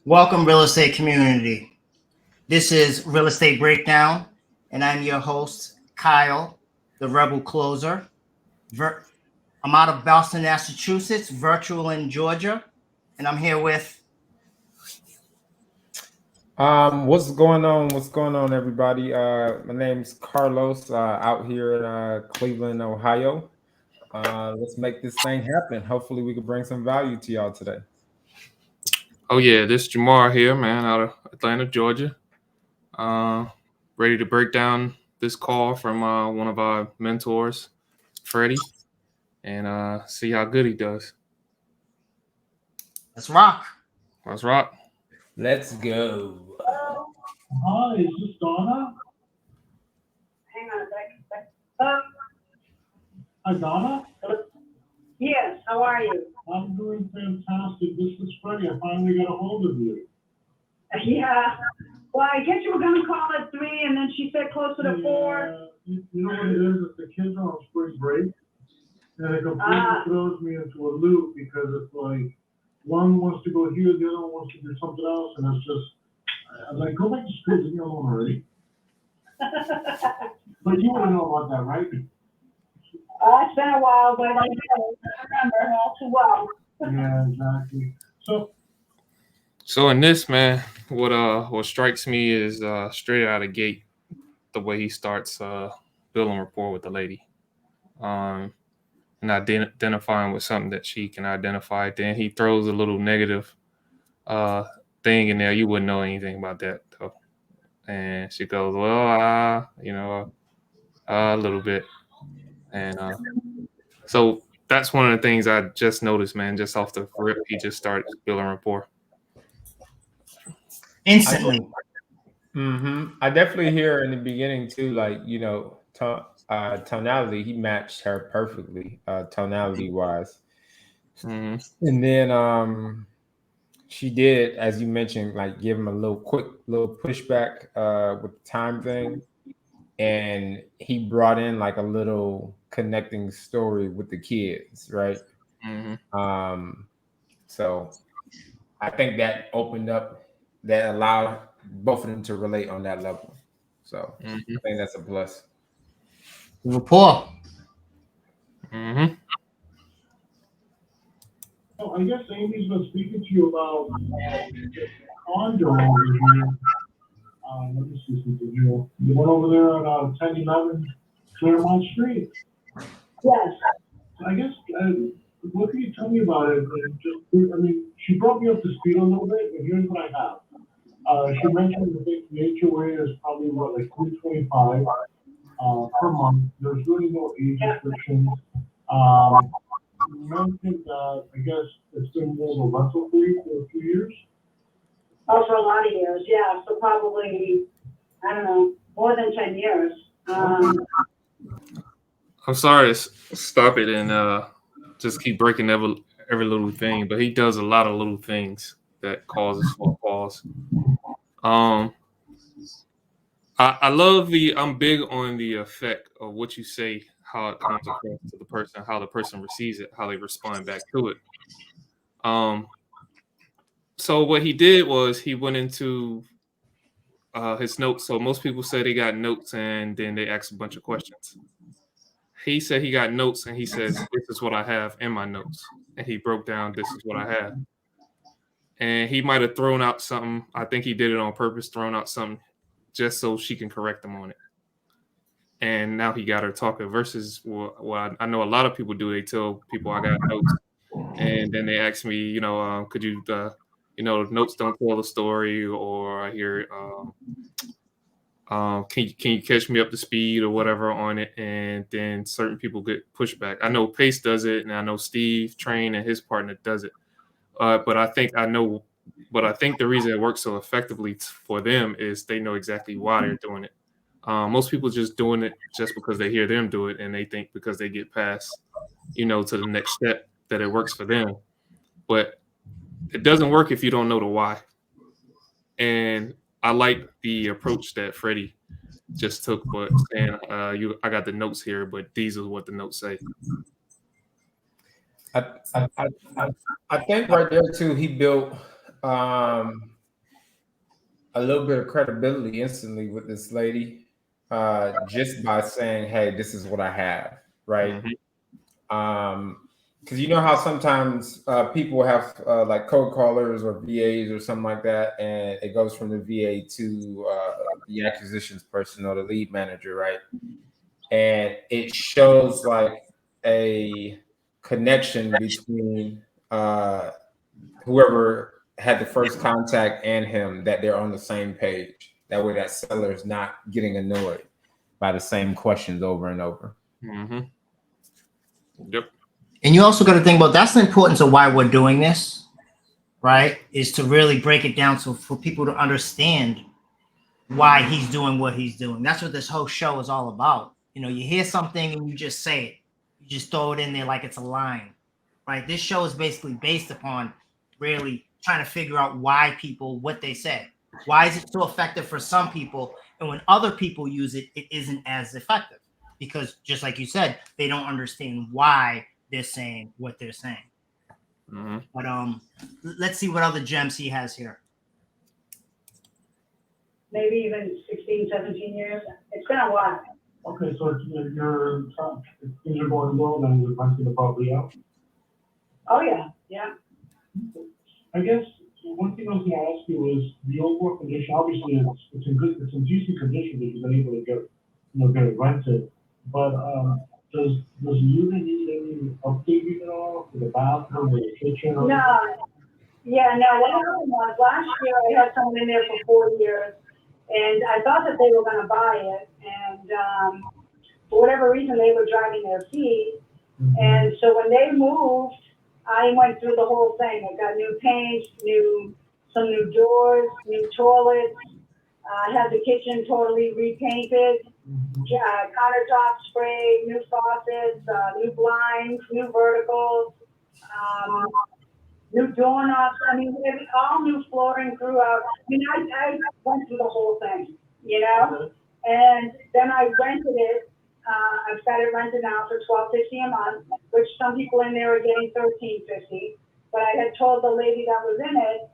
Welcome, real estate community. This is Real Estate Breakdown, and I'm your host, Kyle, the Rebel Closer. I'm out of Boston, Massachusetts, virtual in Georgia, and I'm here with. What's going on? What's going on, everybody? My name's Carlos, out here in Cleveland, Ohio. Let's make this thing happen. Hopefully, we can bring some value to y'all today. Oh yeah, this Jamar here, man, out of Atlanta, Georgia. Uh, Ready to break down this call from one of our mentors, Freddy, and see how good he does. Let's rock. Let's rock. Let's go. Hi, is this Donna? Hang on a second. Hi, Donna. Yes, how are you? I'm doing fantastic. This is Freddy. I finally got a hold of you. Yeah. Well, I guess you were going to call at 3, and then she said closer to 4. You know what it is? If the kids are on spring break, and it completely throws me into a loop because it's like one wants to go here, the other one wants to do something else, and it's just, I'm like, go back to school, leave me alone already. But you want to know about that, right? It's been a while, but I remember all too well. Yeah, exactly. So in this, man, what strikes me is straight out of gate the way he starts building rapport with the lady, and identifying with something that she can identify. Then he throws a little negative thing in there. You wouldn't know anything about that though. And she goes, well, a little bit. And so that's one of the things I just noticed, man. Just off the rip, he just started building rapport Instantly. I definitely hear in the beginning too, like tonality. He matched her perfectly, tonality wise. Mm-hmm. And then she did, as you mentioned, like give him a little pushback with the time thing. And he brought in like a little connecting story with the kids, right? Mm-hmm. So I think that allowed both of them to relate on that level. So I think that's a plus. Rapport. Mm-hmm. I guess Amy's been speaking to you about the condo over here. Let me see something here. The one over there on 1011 Claremont Street. Yes. I guess, what can you tell me about it? She brought me up to speed a little bit, and here's what I have. She mentioned the HOA is probably like 325 per month. There's really no age restrictions. You mentioned that I guess it's been more of a rental for you for a few years. Oh, for a lot of years, yeah. So probably, I don't know, more than 10 years. I'm sorry to stop it and just keep breaking every little thing, but he does a lot of little things that causes for a pause. I love I'm big on the effect of what you say, how it comes across to the person, how the person receives it, how they respond back to it. So what he did was he went into his notes. So most people say they got notes and then they ask a bunch of questions. He said he got notes and he says, this is what I have in my notes. And he broke down, this is what I have. And he might have thrown out something. I think he did it on purpose, thrown out something just so she can correct him on it. And now he got her talking versus what I know a lot of people do. They tell people I got notes. And then they ask me, could you, notes don't tell the story, or I hear, can you catch me up to speed or whatever on it? And then certain people get pushback. I know Pace does it, and I know Steve Train and his partner does it. But I think the reason it works so effectively for them is they know exactly why they're doing it. Most people just doing it just because they hear them do it, and they think because they get past, to the next step that it works for them. But it doesn't work if you don't know the why. And I like the approach that Freddie just took, but saying, I got the notes here, but these are what the notes say. I think right there too, he built a little bit of credibility instantly with this lady, just by saying, "Hey, this is what I have," right? Because you know how sometimes people have like code callers or VAs or something like that, and it goes from the VA to the acquisitions person or the lead manager, right? And it shows like a connection between whoever had the first contact and him, that they're on the same page. That way, that seller is not getting annoyed by the same questions over and over. Yep. And you also got to think about that's the importance of why we're doing this, right? Is to really break it down so for people to understand why he's doing what he's doing. That's what this whole show is all about. You know, you hear something and you just say it. You just throw it in there like it's a line, right? This show is basically based upon really trying to figure out why people, what they say. Why is it so effective for some people? And when other people use it, it isn't as effective because just like you said, they don't understand why they're saying what they're saying. But let's see what other gems he has here. Maybe even 16, 17 years. It's been a while. Okay, so you're things are going well, then you're renting the property out. Oh, yeah, yeah. I guess one thing I was going to ask you is the overall condition. Obviously, it's in decent condition because you've been able to get it rented. But does the unit need any updating at all for the bathroom or the kitchen? Or No, yeah, no, what happened was last year I had someone in there for 4 years and I thought that they were gonna buy it and, for whatever reason, they were dragging their feet. And so when they moved, I went through the whole thing. I got new paint, some new doors, new toilets, had the kitchen totally repainted, countertop sprayed, new faucets, new blinds, new verticals, new doorknobs. I mean, all new flooring throughout. I mean, I went through the whole thing, you know? And then I rented it. I've got it rented now for $12.50 a month, which some people in there are getting $13.50. But I had told the lady that was in it,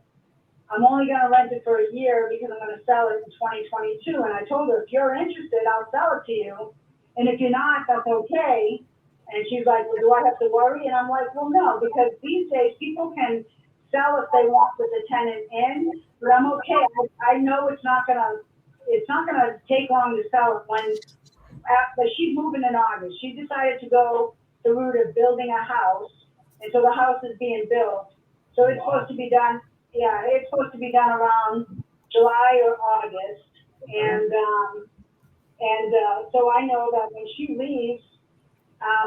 I'm only going to rent it for a year because I'm going to sell it in 2022. And I told her, if you're interested, I'll sell it to you. And if you're not, that's okay. And she's like, well, do I have to worry? And I'm like, well, no, because these days people can sell if they want with the tenant in, but I'm okay. I know it's not gonna take long to sell it when, after she's moving in August. She decided to go the route of building a house. And so the house is being built. So it's supposed to be done. Yeah, it's supposed to be done around July or August. And so I know that when she leaves,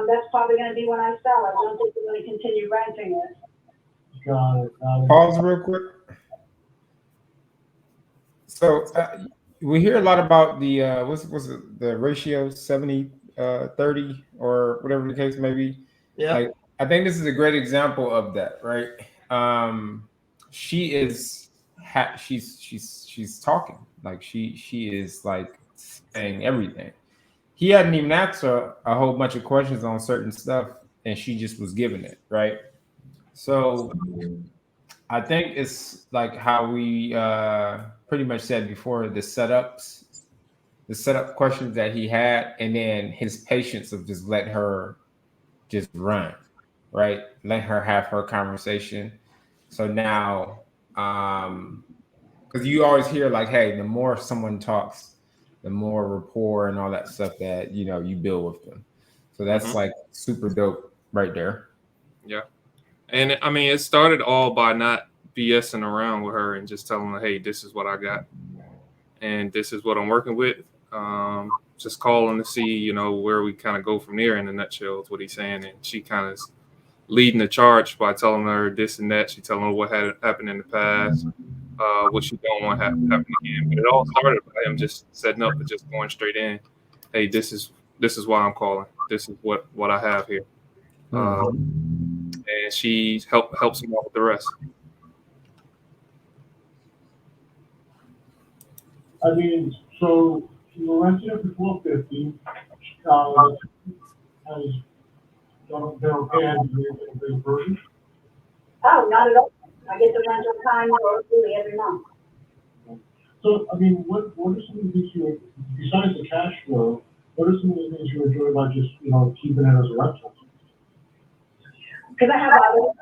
that's probably going to be when I sell it. I don't think we're going to continue renting it. Got it. Pause real quick. So we hear a lot about the what's it, the ratio 70-30 or whatever the case may be. Yeah. Like I think this is a great example of that, right? She is she's talking like she is like saying everything. He hadn't even asked her a whole bunch of questions on certain stuff, and she just was giving it, right? So I think it's like how we pretty much said before, the setup questions that he had, and then his patience of just let her just run, right? Let her have her conversation. So now, because you always hear like, hey, the more someone talks, the more rapport and all that stuff that you build with them. So that's like super dope right there. Yeah. And I mean, it started all by not BSing around with her and just telling her, hey, this is what I got. And this is what I'm working with. Just calling to see, where we kind of go from there in a nutshell is what he's saying. And she kind of is leading the charge by telling her this and that. She's telling her what had happened in the past, what she don't want to happen again. But it all started by him just setting up and just going straight in. Hey, this is why I'm calling. This is what I have here. And she helps him out with the rest. I mean, so you rented it for $12.50. They're okay and the version. Oh, not at all. I get the rental time really every month. So, I mean, what are some of the things you, besides the cash flow, what are some of the things you enjoy about just, keeping it as a rental? Because I have others,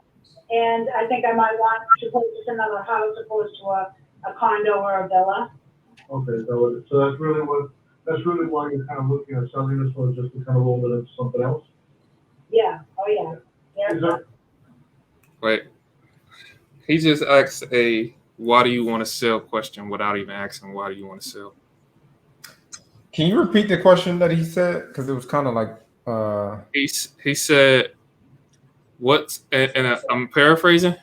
and I think I might want to purchase another house opposed to a condo or a villa. Okay, so that's really why you're kind of looking at selling this one, just to kind of roll it into something else? Yeah, oh yeah. Is Yeah, that, Wait, he just asked a "Why do you want to sell?" question without even asking why do you want to sell. Can you repeat the question that he said? Because it was kind of like He said what, and I'm paraphrasing.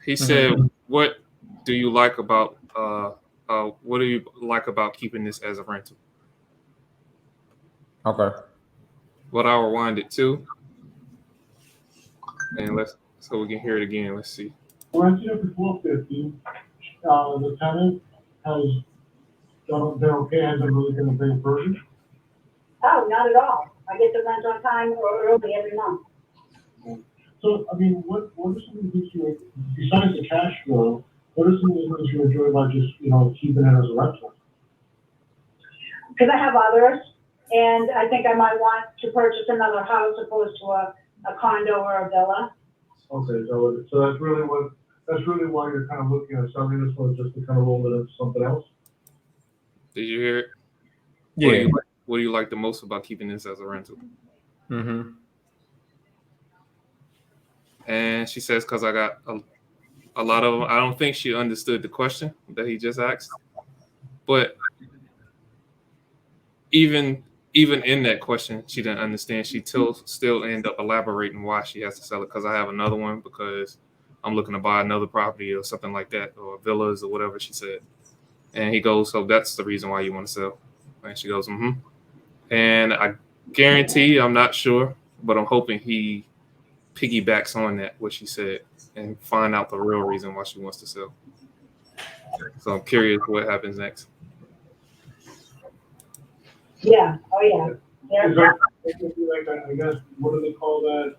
He said, "What do you like about what do you like about keeping this as a rental?" okay. But I'll rewind it too, and so we can hear it again. Let's see. renting it for $12.50, the tenant has done, they're okay, hasn't really been a big person? oh, not at all. I get the rent on time or early every month. So, I mean, what are some of the things you, besides the cash flow, what are some of the things you enjoy about just, keeping it as a rental? Because I have others, and I think I might want to purchase another house opposed to a condo or a villa. Okay, so that's really why you're kind of looking at selling this one, just to kind of roll it into something else? Did you hear it? Yeah. What do you like the most about keeping this as a rental? Mm-hmm. And she says, because I got a lot of them. I don't think she understood the question that he just asked. But even in that question, she didn't understand. She still end up elaborating why she has to sell it. Because I have another one, because I'm looking to buy another property or something like that, or villas or whatever she said. And he goes, so that's the reason why you want to sell. And she goes, mm-hmm. And I guarantee, I'm not sure, but I'm hoping he piggybacks on that, what she said, and find out the real reason why she wants to sell. So I'm curious what happens next. Yeah, oh yeah. Is that, like, I guess, what do they call that,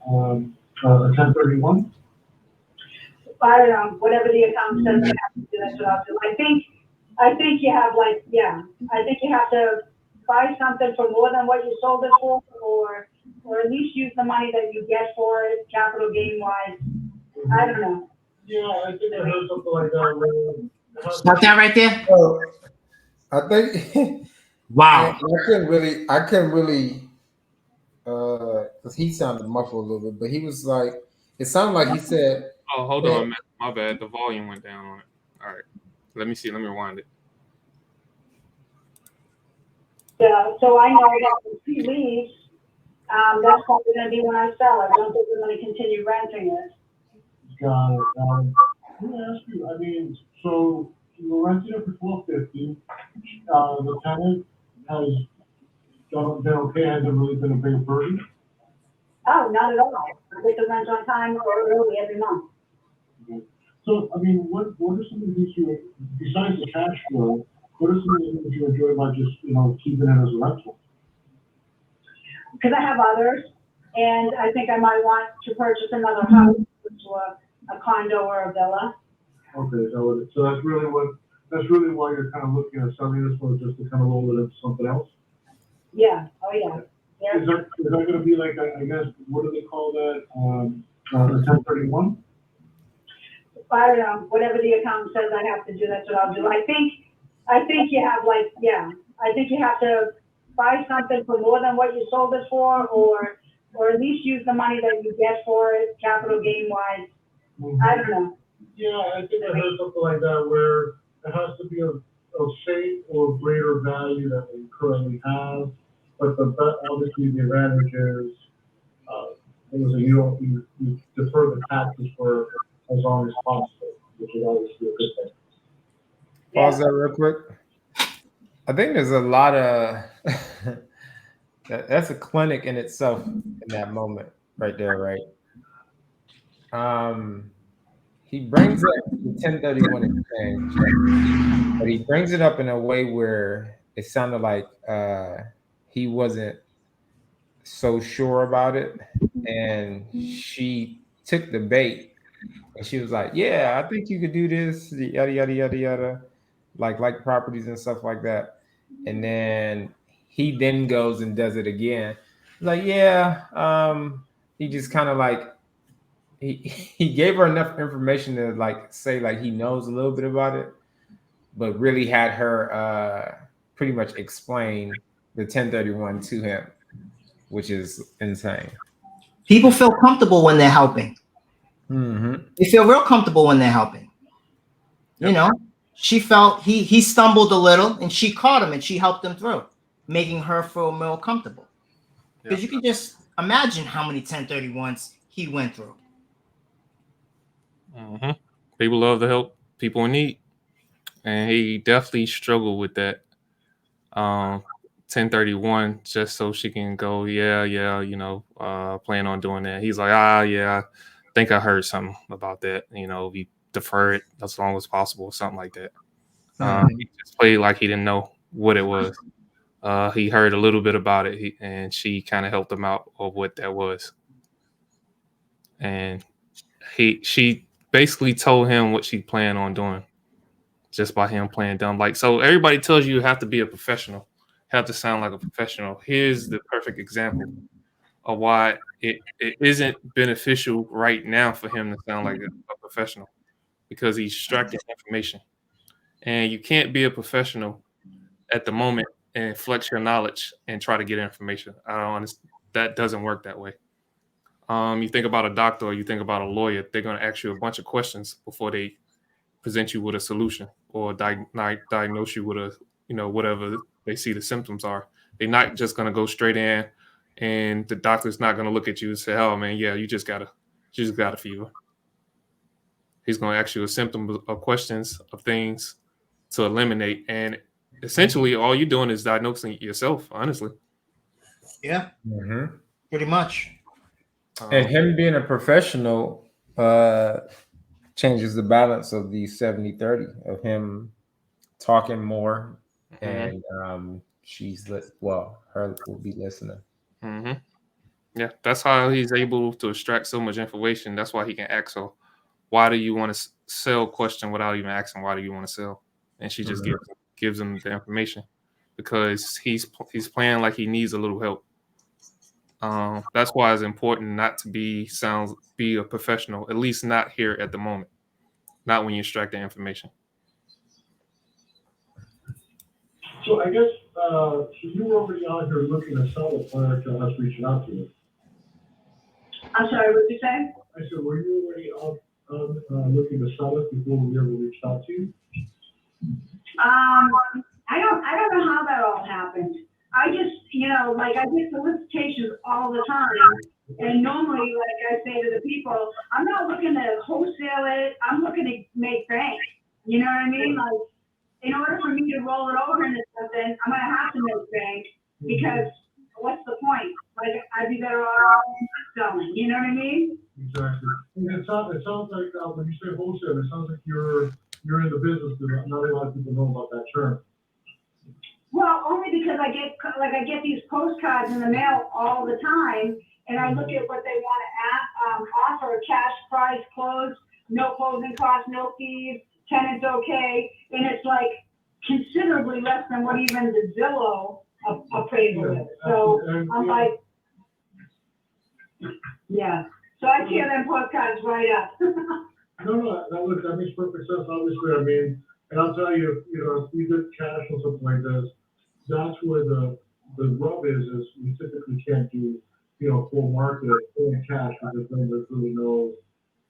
a 1031? I don't know, whatever the account says I have to do, that's what I'll do. I think you have I think you have to buy something for more than what you sold it for, or at least use the money that you get for it, capital gain wise. I don't know. Yeah, I think I heard something like that. Stop that right there. So I think Wow. I couldn't really because he sounded muffled a little bit, but he was like, it sounded like he said, Oh, hold on, man. My bad. The volume went down on it. All right. Let me see. Let me rewind it. Yeah, so I know that when she leaves, that's probably gonna be when I sell it. I don't think we're gonna continue renting it. Got it. Let me ask you, I mean, so you're renting it for $12.50, the tenant has done, been okay, hasn't really been a big person? Oh, not at all. I get the rent on time or early every month. Okay. So, I mean, what are some of the things you, besides the cash flow, what are some of the things you enjoy about just, keeping it as a rental? Because I have others, and I think I might want to purchase another house to a condo or a villa. Okay, so that's really why you're kind of looking at selling this one, just to kind of roll it into something else? Yeah, oh yeah. Is that gonna be like, I guess, what do they call that, a 1031? I don't know, whatever the account says I have to do, that's what I'll do. I think you have I think you have to buy something for more than what you sold it for, or at least use the money that you get for it, capital gain wise. I don't know. Yeah, I think I heard something like that, where it has to be of same or greater value that we currently have, but obviously the advantage is, you defer the taxes for as long as possible, which is obviously a good thing. pause that real quick. I think there's a lot of that's a clinic in itself in that moment right there, right? He brings up the 1031 exchange, but he brings it up in a way where it sounded like he wasn't so sure about it, and she took the bait, and she was like, "Yeah, I think you could do this, yada yada yada yada." like properties and stuff like that. And then he then goes and does it again. Like, yeah, he just kind of like he gave her enough information to like say like he knows a little bit about it, but really had her pretty much explain the 1031 to him, which is insane. People feel comfortable when they're helping. Mm-hmm. They feel real comfortable when they're helping. Yep. You know, she felt he stumbled a little and she caught him and she helped him through, making her feel more comfortable. Because you can just imagine how many 1031s he went through. Mm-hmm. People love to help people in need, and he definitely struggled with that. 1031 just so she can go, yeah, you know, plan on doing that. He's like, yeah, I think I heard something about that. You know, we defer it as long as possible, or something like that. He just played like he didn't know what it was. He heard a little bit about it, and she kind of helped him out of what that was. And she basically told him what she planned on doing just by him playing dumb. Like, so everybody tells you have to be a professional, have to sound like a professional. Here's the perfect example of why it isn't beneficial right now for him to sound like a professional, because he's extracting information. And you can't be a professional at the moment and flex your knowledge and try to get information. I don't understand. That doesn't work that way. You think about a doctor or you think about a lawyer, they're going to ask you a bunch of questions before they present you with a solution or diagnose you with a, you know, whatever they see the symptoms are. They're not just going to go straight in, and the doctor's not going to look at you and say, oh man, yeah, you just got a fever. He's going to ask you a symptom of questions of things to eliminate. And essentially all you're doing is diagnosing yourself, honestly. Yeah, Mm-hmm. pretty much. And him being a professional changes the balance of the 70-30 of him talking more, and her will be listening. Mm-hmm. Yeah, that's how he's able to extract so much information. That's why he can ask her, why do you want to sell question without even asking why do you want to sell? And she just gives him the information because he's playing like he needs a little help. That's why it's important not to be a professional, at least not here at the moment, not when you extract the information. So I guess, so you were already on here looking to sell it prior to us reaching out to you. I'm sorry, what did you say? I said, were you already on looking to sell it before we ever reached out to you? I don't know how that all happened. I just, you know, like I get solicitations all the time. And normally, like I say to the people, I'm not looking to wholesale it. I'm looking to make bank. You know what I mean? Like, in order for me to roll it over into something, I'm going to have to make bank because what's the point? Like, I'd be better off selling. You know what I mean? Exactly. And it sounds like when you say wholesale, it sounds like you're in the business, but not a lot of people know about that term. Well, only because I get these postcards in the mail all the time, and I look at what they want to offer: cash price, close, no closing costs, no fees, tenant's okay, and it's like considerably less than what even the Zillow appraisal is. So I'm like, yeah. So I tear them postcards right up. No, that makes perfect sense. Obviously, I mean, and I'll tell you, you know, if we did cash or something like this, that's where the rub is we typically can't do, you know, full market in cash because then there's no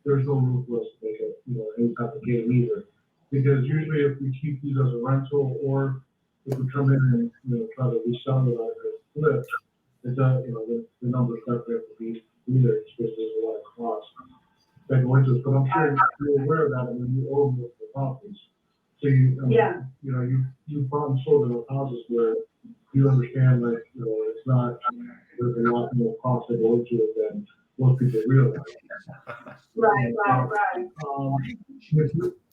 room for us to make it, you know, any type of gain either. Because usually if we keep these as a rental or if we come in and, you know, try to resell it as a flip, it does, you know, the numbers definitely have to be either because there's a lot of costs that go into it. But I'm sure you're aware of that and then you own the properties. So you know, you've bought and sold enough houses where you understand that, you know, it's not, there's a lot more cost that go into it than most people realize. Right.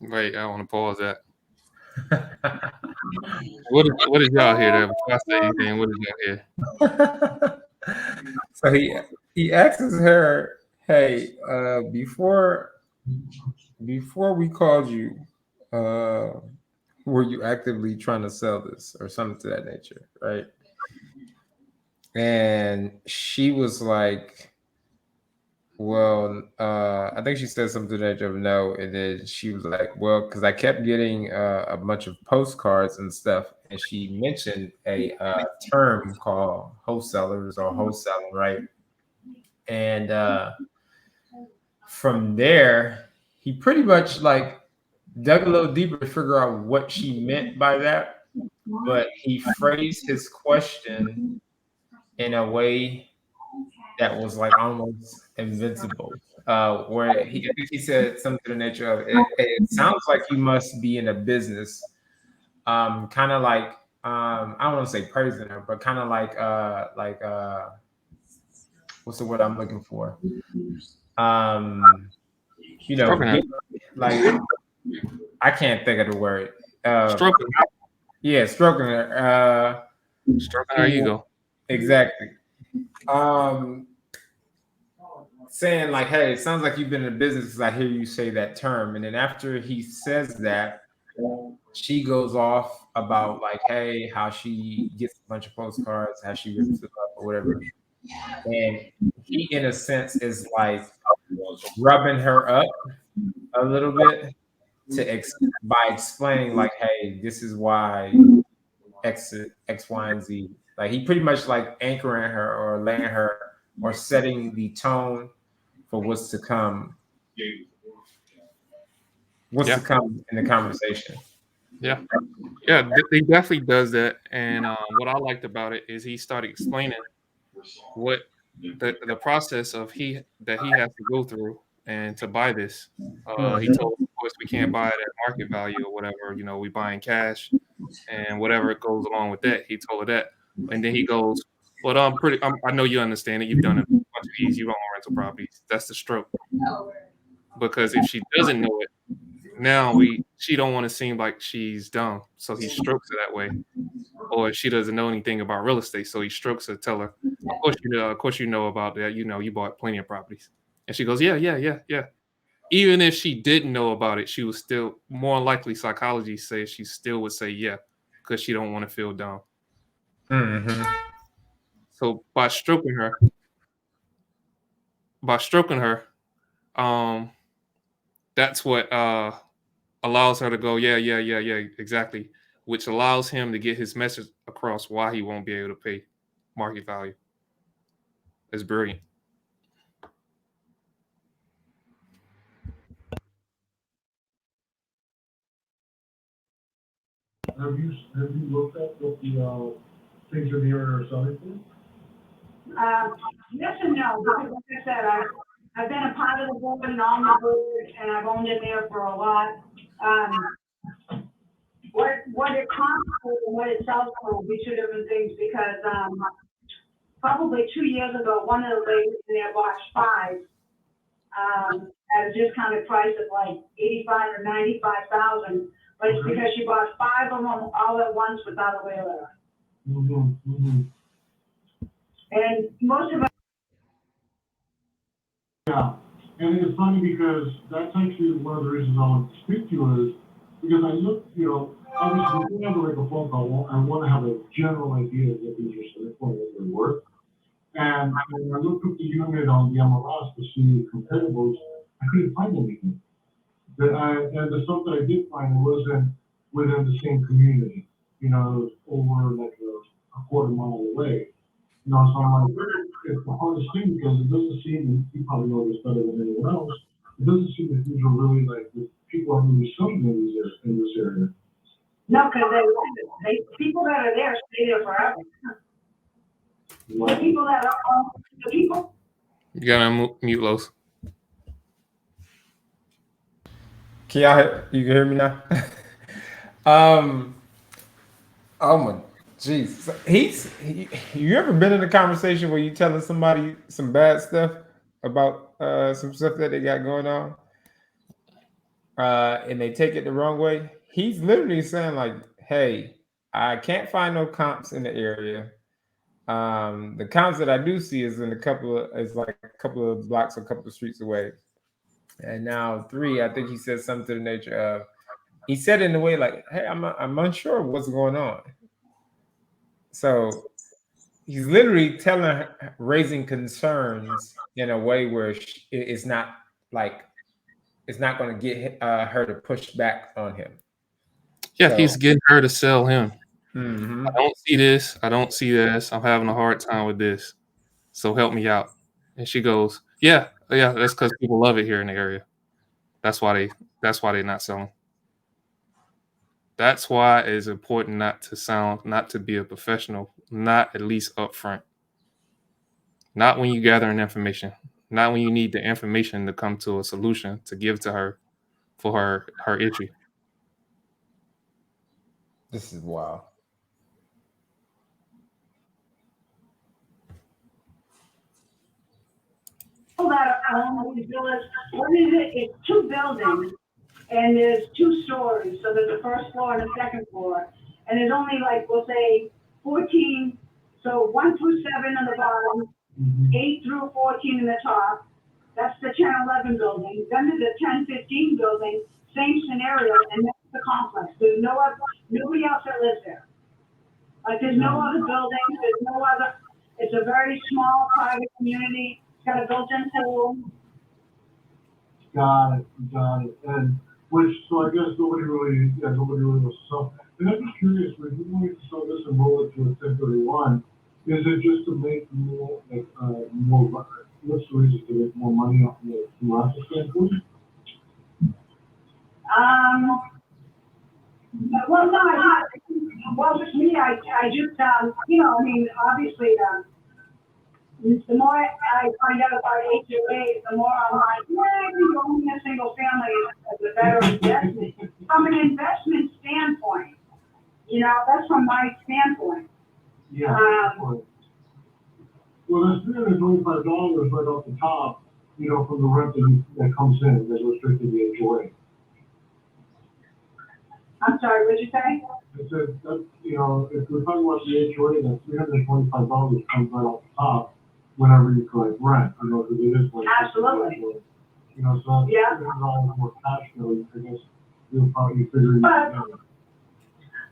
Wait, I want to pause that. What did y'all hear there? Before I say anything, what did y'all hear? So he asks her, hey, before we called you, were you actively trying to sell this or something to that nature, right? And she was like, well, I think she said something to that of no, and then she was like, well, because I kept getting a bunch of postcards and stuff, and she mentioned a term called wholesalers or wholesaling, right? And from there, he pretty much like dug a little deeper to figure out what she meant by that, but he phrased his question in a way that was like almost invincible. Where he said something to the nature of it sounds like you must be in a business, kind of like I don't want to say praising her, but kind of like what's the word I'm looking for? You know, Stroking her. like I can't think of the word. Stroking. Yeah, stroking her. Stroking her ego. Exactly. Saying like, hey, it sounds like you've been in business because I hear you say that term. And then after he says that, she goes off about like, hey, how she gets a bunch of postcards, how she rips them up or whatever. And he, in a sense, is like rubbing her up a little bit by explaining like, hey, this is why X, Y, and Z. Like he pretty much like anchoring her or laying her or setting the tone for what's to come. What's to come in the conversation. Yeah, he definitely does that. And what I liked about it is he started explaining what the process of that he has to go through and to buy this. He told us, of course, we can't buy it at market value or whatever. You know, we buy in cash and whatever goes along with that. He told her that, and then he goes, "Well, I know you understand it. You've done a bunch of these. You own rental properties. That's the stroke. Because if she doesn't know it, now she don't want to seem like she's dumb, so he strokes her that way. Or if she doesn't know anything about real estate, so he strokes her, tell her, of course you know about that. You know, you bought plenty of properties. And she goes, yeah. Even if she didn't know about it, she was still more likely psychology says she still would say yeah, because she don't want to feel dumb. Mm-hmm. So by stroking her, that's what allows her to go, yeah, exactly, which allows him to get his message across why he won't be able to pay market value. It's brilliant. Have you looked at what the things in the area are selling for? Yes and no, because like I said, I've been a part of the board and on the board, and I've owned it there for a lot. What it costs for and what it sells for will be two different things, because, probably 2 years ago, one of the ladies in there bought 5, at a discounted price of like 85 or 95,000, but it's because she bought 5 of them all at once without a waiver. And most of us. Yeah, and it's funny because that's actually one of the reasons I want to speak to you is because I look, obviously we have like a phone call, I want to have a general idea of what these are selling for, what they're worth. And when I looked up the unit on the MLS to see comparables, I couldn't find anything. And the stuff that I did find wasn't within the same community, it was over like a quarter mile away. So I'm like, it's the hardest thing because it doesn't seem, and you probably know this better than anyone else, it doesn't seem that these are really like, people are really selling in this area. No, because they people that are there stay there forever. The people that are, the people. You gotta mute Los. You can hear me now? Oh my jeez. You ever been in a conversation where you telling somebody some bad stuff about some stuff that they got going on? And they take it the wrong way? He's literally saying, like, hey, I can't find no comps in the area. The comps that I do see is like a couple of blocks, a couple of streets away. And now 3, I think he said something to the nature of, he said it in a way like, "Hey, I'm unsure of what's going on." So he's literally telling her, raising concerns in a way where it's not like it's not going to get her to push back on him. Yeah, So, he's getting her to sell him. mm-hmm. I don't see this. I don't see this. I'm having a hard time with this. So help me out. And she goes, yeah. That's because people love it here in the area. That's why they're not selling. That's why it's important not to be a professional, not at least upfront. Not when you're gathering information. Not when you need the information to come to a solution to give to her for her issue. This is wild. That village, what is it? It's 2 buildings and there's 2 stories. So there's a first floor and a second floor. And there's only like, we'll say 14, so 1 through 7 on the bottom, 8 through 14 in the top. That's the 10-11 building. Then there's a 10-15 building, same scenario, and that's the complex. There's nobody else that lives there. Like there's no other building, there's no other, it's a very small private community. It's got a built-in pool. Got it. And so I guess nobody really was so. And I'm just curious, when you wanted to sell this and roll it to a 1031, is it just to make more, what's the reason to make more money off the market standpoint? Well, no, with me, I just, obviously, the more I find out about HOAs, the more I'm like, maybe owning a single family is a better investment. From an investment standpoint, that's from my standpoint. Yeah. Well, there's $325 right off the top, from the rent that comes in, that goes straight to the HOA. I'm sorry, what'd you say? I said, that, if we're talking about the HOA, that $325 comes right off the top whenever you collect rent, because it is like. Absolutely. So that's Yeah. $300 more cash flow, I guess you'll probably figure it out.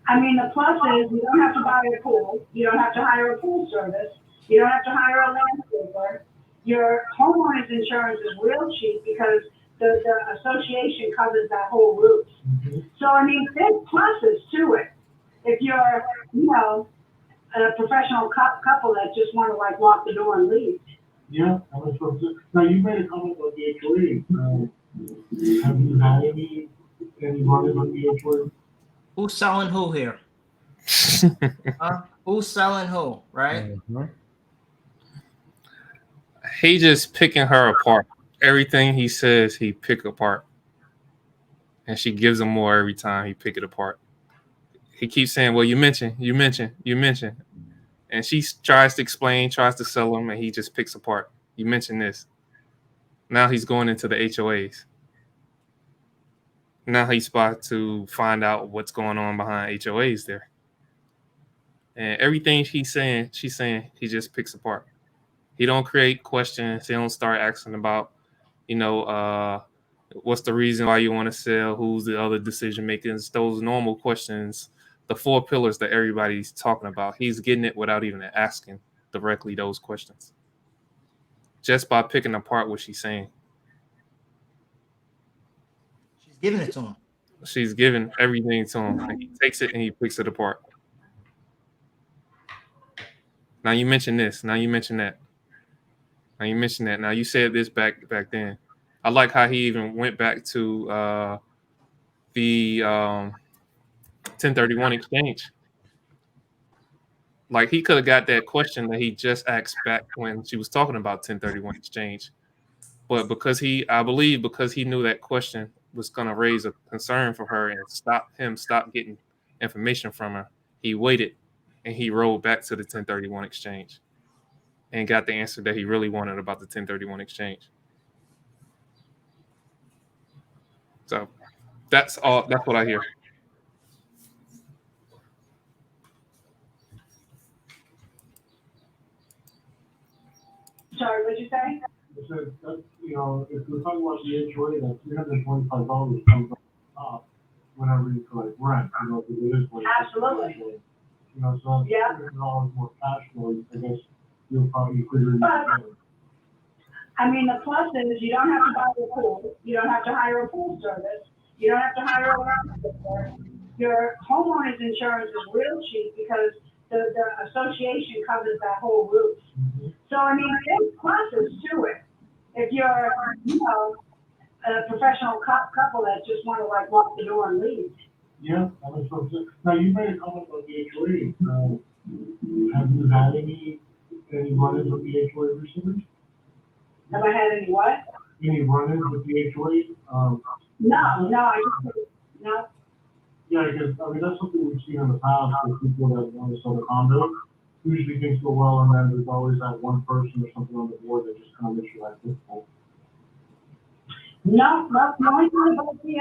The plus is you don't have to buy a pool, you don't have to hire a pool service, you don't have to hire a landscaper. Your homeowner's insurance is real cheap because the association covers that whole roof. Mm-hmm. So, there's pluses to it. If you're, a professional couple that just want to lock the door and leave. Yeah, that was what now you made a comment about the HOA. Have you had any money on the HOA? Who's selling who here? Who's selling who, right? Mm-hmm. He just picking her apart. Everything he says, he pick apart. And she gives him more every time he pick it apart. He keeps saying, well, you mentioned. And she tries to explain, tries to sell him, and he just picks apart. You mentioned this. Now he's going into the HOAs. Now he's about to find out what's going on behind HOAs there. And everything she's saying, he just picks apart. He don't create questions. He don't start asking about, what's the reason why you want to sell? Who's the other decision makers? Those normal questions, the 4 pillars that everybody's talking about. He's getting it without even asking directly those questions. Just by picking apart what she's saying. She's giving it to him. She's giving everything to him. And he takes it and he picks it apart. Now you mentioned this. Now you mentioned that. Now you mentioned that. Now you said this back then. I like how he even went back to the 1031 exchange. Like he could have got that question that he just asked back when she was talking about 1031 exchange. But because I believe he knew that question was going to raise a concern for her and stop getting information from her, he waited and he rolled back to the 1031 exchange and got the answer that he really wanted about the 1031 exchange. So that's what I hear. Sorry, what'd you say? I said, if we're talking about the HOA, that $325 comes off the top whenever you feel like rent, you know, because it is what it is. Absolutely. You know, so it's Yeah. $100 more cash flow, I guess you'll probably figure it out. I mean, the plus is you don't have to buy a pool, you don't have to hire a pool service, you don't have to hire a landscaper. Your homeowner's insurance is real cheap because the association covers that whole roof. Mhm. So, I mean, there's pluses to it. If you're, you know, a professional couple that just want to like walk the door and leave. Yeah, that was so good. Now, you made a comment about the HOA. Have you had any run-ins with the HOA recently? Have I had any what? Any run-ins with the HOA? No, I just, no. Yeah, because, I mean, that's something we've seen in the past with people that want to sell the condo. Usually things go well, and then there's always that one person or something on the board that just kind of makes your life difficult. No, the only thing about the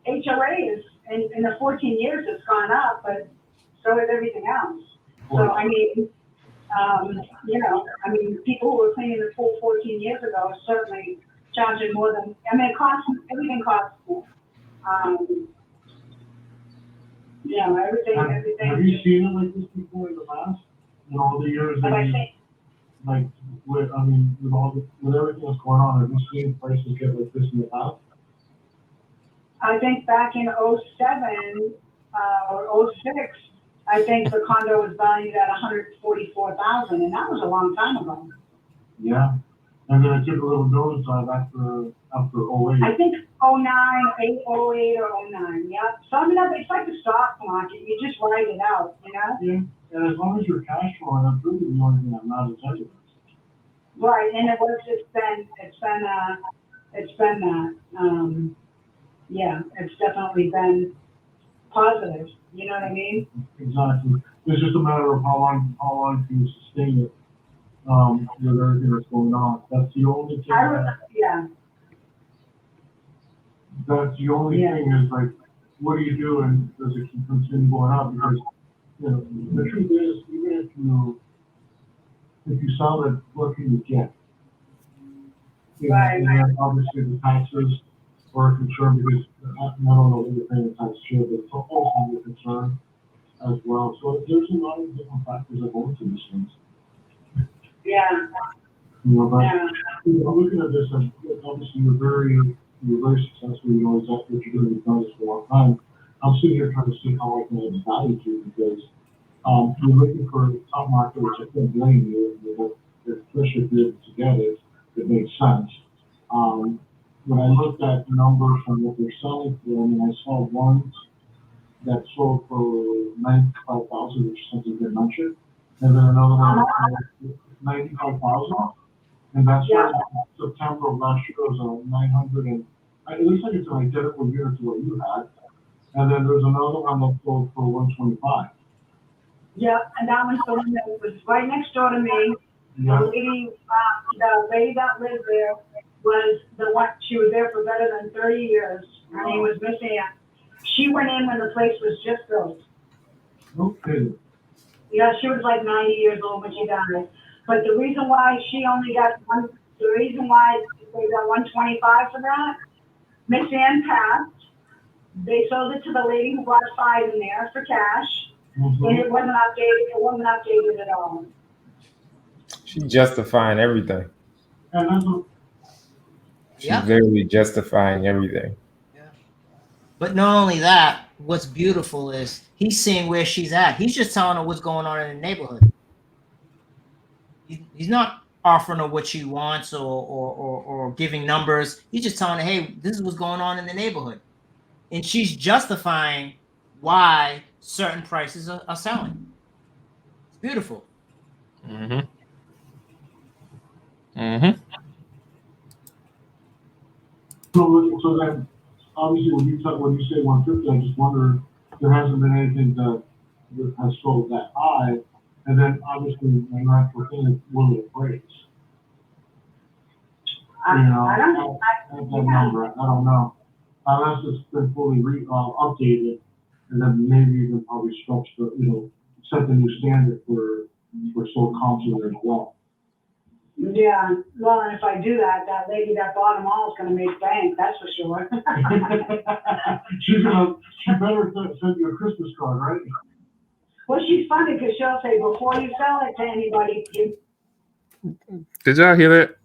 HOA is in the 14 years it's gone up, but so has everything else. So I mean, you know, I mean, people who were cleaning the pool 14 years ago are certainly charging more than. I mean, it costs, everything costs more. You know, everything. Have you seen it like this before in the past? In all the years that you, like, with everything that's going on, have you seen prices get like this in the past? I think back in '07 or '06, I think the condo was valued at $144,000, and that was a long time ago. Yeah, and then it took a little nosedive after '08. I think '08 or '09. Yeah. So I mean, it's like the stock market. You just ride it out, you know. Yeah, and as long as you're cash flowing, that's really the only thing that matters anyway. Right, and it's been that. Yeah, it's definitely been positive. You know what I mean? Exactly. It's just a matter of how long can you sustain it, with everything that's going on. That's the only thing. Yeah. That's the only thing is like, what do you do and does it continue going up? Because, you know, the truth is, even if you sell it, what can you get? You know, Right. and then obviously the taxes are a concern because I don't know what you're paying the tax to, but it's also a concern as well. So there's a lot of different factors that go into these things. Yeah. You know, but Yeah. you know, looking at this, and obviously you're very successful. You know exactly what you're doing. You've done this for a long time. I'm sitting here trying to see how I can add value to you because you're looking for a top market, which I can't blame you. Especially if you're together, it makes sense. When I looked at the numbers from what they're selling for, I mean, I saw one that sold for $95,000, which is something they mentioned, and then another one for $95,000, and that's where September of last year was 900, and it looks like it's an identical unit to what you had, and then there's another one that sold for 125. Yeah, and that one's the one that was right next door to me. Yeah. The lady that lived there was the one, she was there for better than 30 years. Her name was Miss Ann. She went in when the place was just built. Okay. Yeah, she was like 90 years old when she died. But the reason why she only got the reason why they got 125 for that, Miss Ann passed. They sold it to the lady who bought 5 in there for cash. Mm-hmm. And it wasn't updated. It wasn't updated at all. She's justifying everything. And that's what, She's literally justifying everything. Yeah. But not only that, what's beautiful is he's seeing where she's at. He's just telling her what's going on in the neighborhood. He's not offering her what she wants or giving numbers. He's just telling her, hey, this is what's going on in the neighborhood. And she's justifying why certain prices are selling. It's beautiful. Mm-hmm. Mm-hmm. so then, obviously, when you say 150, I just wonder, there hasn't been anything that has sold that high, and then obviously, my natural thing is, will it appraise? You know, I don't know. that number, I don't know. Unless it's been fully updated, and then maybe you can probably stretch set the new standard for sold comps in there as well. Yeah, well, and if I do that, that lady that bought them all is gonna make bank, that's for sure. She better send you a Christmas card, right? Well, she's funny, because she'll say, before you sell it to anybody, you. Did y'all hear that?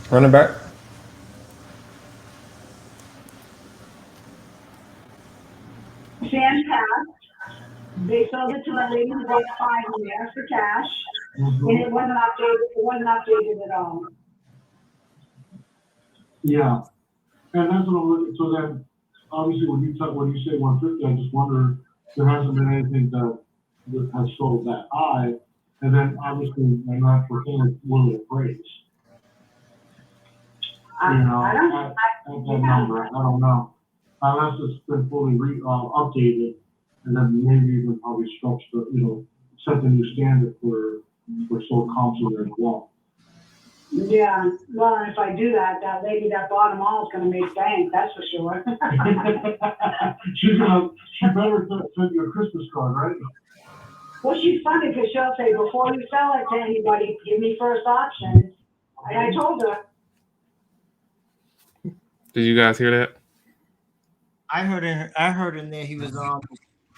Running back. Sand passed, they sold it to the lady who bought 5 in there for cash, and it wasn't updated at all. Yeah, and that's what I'm looking, so then, obviously, when you say 150, I just wonder, there hasn't been anything that has sold that high, and then obviously, my natural thing is, will it appraise? You know, I don't, at that number, I don't know. Unless it's been fully updated, and then maybe even probably stretch set the new standard for sold comps in there as well. yeah, well, and if I do that, that lady that bought them all is gonna make bank, that's for sure. She better send you a Christmas card, right? Well, she's funny, because she'll say, before you sell it to anybody, give me first option. And I told her, Did you guys hear that? I heard in there he was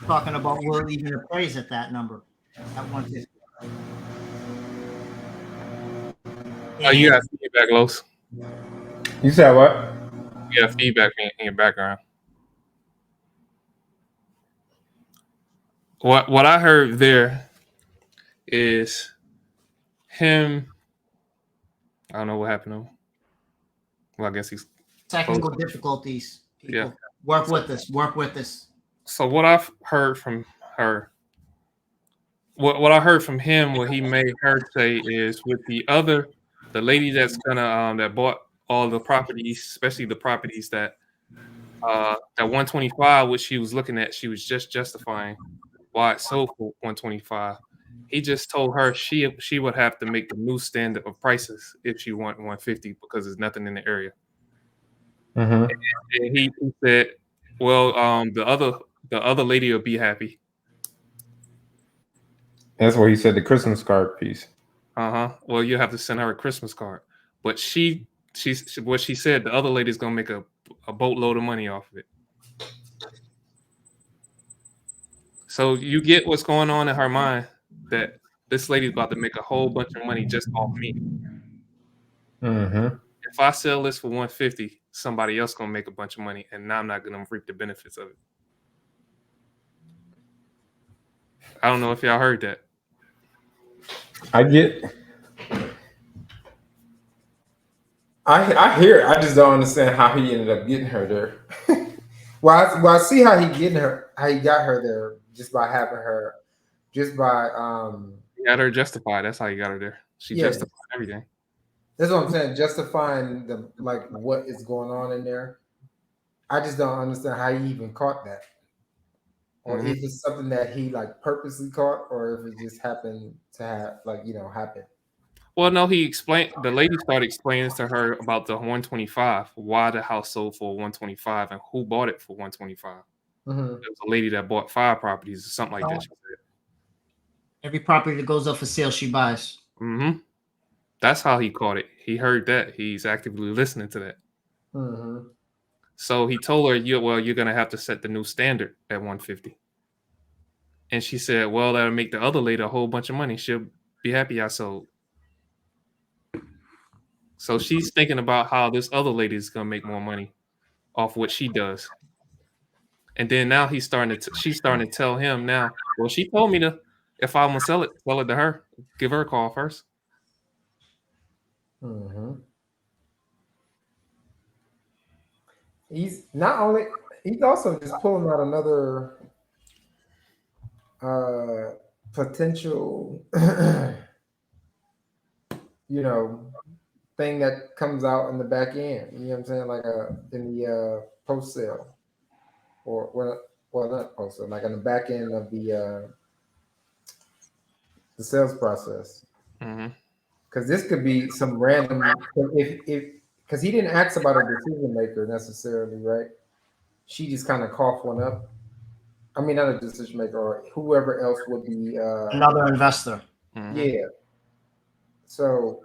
talking about will even appraise at that number, at 150. Oh, you got feedback, Los. You said what? You got feedback in your background. What I heard there is him. I don't know what happened to him. Well, I guess he's Technical close. difficulties. People, Yeah. work with us. Work with us. So what I've heard from her, what I heard from him, what he made her say is with the lady that's gonna that bought all the properties, especially the properties that 125, which she was looking at, she was just justifying why it sold for 125. He just told her she would have to make the new standard of prices if she want 150 because there's nothing in the area. Mm-hmm. And he said, well, the other lady will be happy. That's what he said. The Christmas card piece. Well, you have to send her a Christmas card. But what she said, the other lady's gonna make a boatload of money off of it. So you get what's going on in her mind, that this lady's about to make a whole bunch of money just off me. Mm-hmm. If I sell this for 150, somebody else gonna make a bunch of money, and now I'm not gonna reap the benefits of it. I don't know if y'all heard that. I hear it. I just don't understand how he ended up getting her there. well, I see how he got her there just by having her, just by He got her justified. That's how he got her there. She justified everything. That's what I'm saying. Justifying what is going on in there. I just don't understand how he even caught that, or if it's something that he purposely caught, or if it just happened to happen. Well, no, the lady started explaining to her about the 125, why the house sold for 125 and who bought it for 125. Mm-hmm. There was a lady that bought 5 properties or something like that. She said. Every property that goes up for sale, she buys. Mm-hmm. That's how he caught it. He heard that. He's actively listening to that. Mm-hmm. So he told her, you're going to have to set the new standard at 150. And she said, well, that'll make the other lady a whole bunch of money. She'll be happy I sold. So she's thinking about how this other lady is going to make more money off what she does. And then now she's starting to tell him now, well, she told me if I'm going to sell it to her, give her a call first. Mm-hmm. He's also just pulling out another potential, thing that comes out in the back end. You know what I'm saying? In the post sale, or not post sale, like on the back end of the sales process. Because this could be some random, because he didn't ask about a decision maker necessarily, right? She just kind of coughed one up. I mean, not a decision maker, or whoever else would be another investor. Mhm. Yeah. So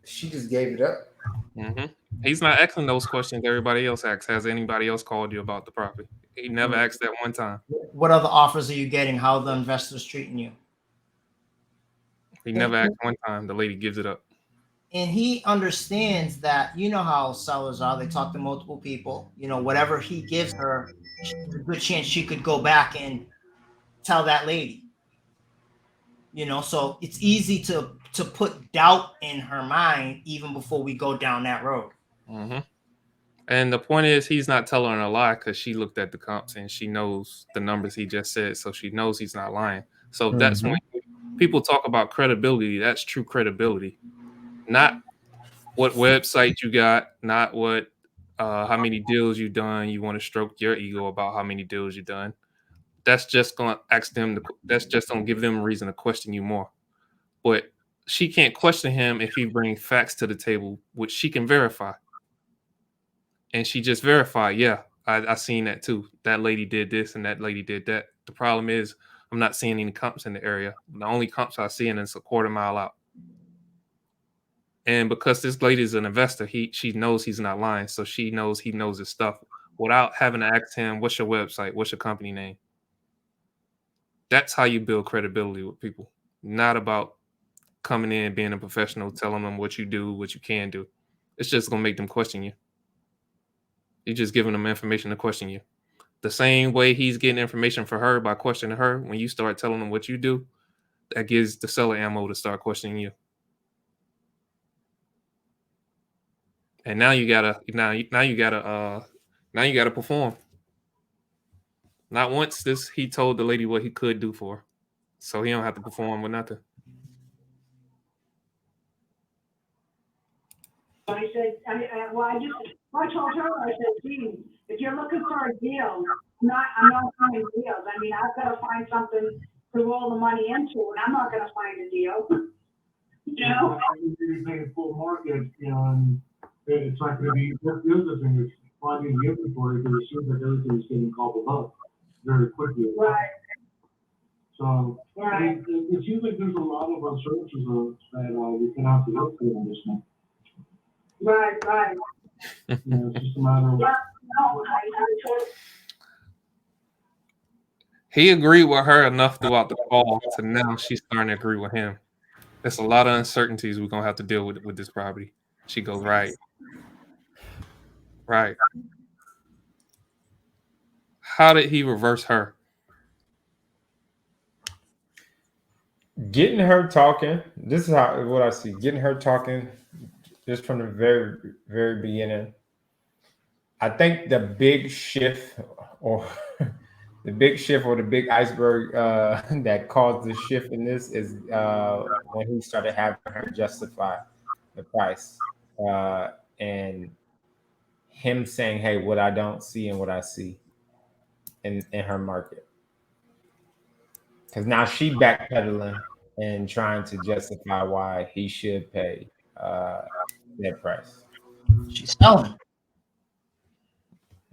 she just gave it up. Mhm. He's not asking those questions everybody else asks. Has anybody else called you about the property? He never asked that one time. What other offers are you getting? How are the investors treating you? He never asked one time. The lady gives it up. And he understands that, you know how sellers are, they talk to multiple people, whatever he gives her, there's a good chance she could go back and tell that lady, so it's easy to put doubt in her mind even before we go down that road. Mm-hmm. And the point is, he's not telling her a lie because she looked at the comps and she knows the numbers he just said, so she knows he's not lying. So that's when people talk about credibility. That's true credibility, not what website you got, not what how many deals you done. You want to stroke your ego about how many deals you done. That's just gonna ask them. That's just gonna give them a reason to question you more. But she can't question him if he brings facts to the table, which she can verify. And she just verified, yeah, I seen that too. That lady did this and that lady did that. The problem is I'm not seeing any comps in the area. The only comps I see is a quarter mile out. And because this lady is an investor, she knows he's not lying. So she knows he knows his stuff without having to ask him, what's your website? What's your company name? That's how you build credibility with people. Not about coming in, being a professional, telling them what you do, what you can do. It's just gonna make them question you. You're just giving them information to question you. The same way he's getting information for her by questioning her, when you start telling him what you do, that gives the seller ammo to start questioning you. And now you gotta perform. Not once he told the lady what he could do for her, so he don't have to perform with nothing. I said, I told her, I said, gee, if you're looking for a deal, I'm not finding deals. I mean, I've got to find something to roll the money into, and I'm not going to find a deal. You're paying full market, and it's not going to be, that's the other thing, is finding the inventory, because it seems like everything's getting gobbled up very quickly. Right. So, Right. it seems like there's a lot of uncertainties that we can have to work through on this one. Right. It's just a matter of. Yeah, no, I totally. He agreed with her enough throughout the call to now she's starting to agree with him. There's a lot of uncertainties we're gonna have to deal with this property. She goes, right. How did he reverse her? Getting her talking. This is what I see. Getting her talking just from the very, very beginning. I think the big shift or the big iceberg that caused the shift in this is when he started having her justify the price and him saying, hey, what I don't see and what I see in her market. Because now she backpedaling and trying to justify why he should pay that price. She's selling.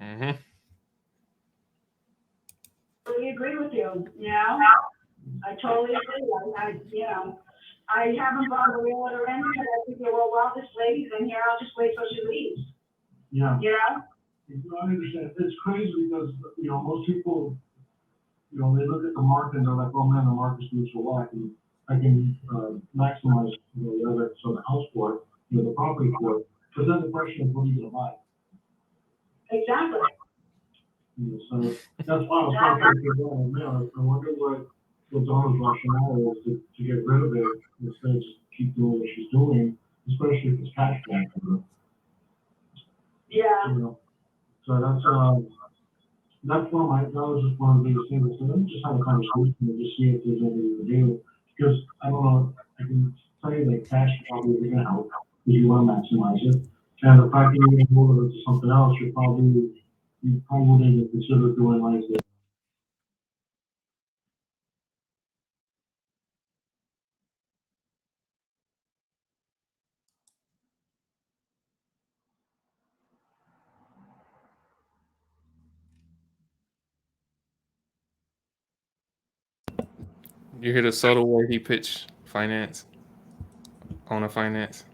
Mm-hmm. I agree with you, I totally agree. I haven't brought a realtor in because I figure, well, this lady's in here, I'll just wait till she leaves. Yeah. I understand. It's crazy because, most people, they look at the market and they're like, oh man, the market's doing so well. I can maximize, whether it's on the house for it, the property for it. But then the question is, what are you going to buy? Exactly. So that's why I was trying to figure out, I wonder what Donna's rationale is to get rid of it instead of just keep doing what she's doing, especially if it's cash flow for her. Yeah. So that's that was just one of the biggest things. So let me just have a conversation and just see if there's anything to do. Because I don't know, I can tell you that cash probably isn't going to help if you want to maximize it. And the fact that you're going to move it to something else, you probably wouldn't even consider doing like this. You hear the subtle way he pitched finance, owner finance.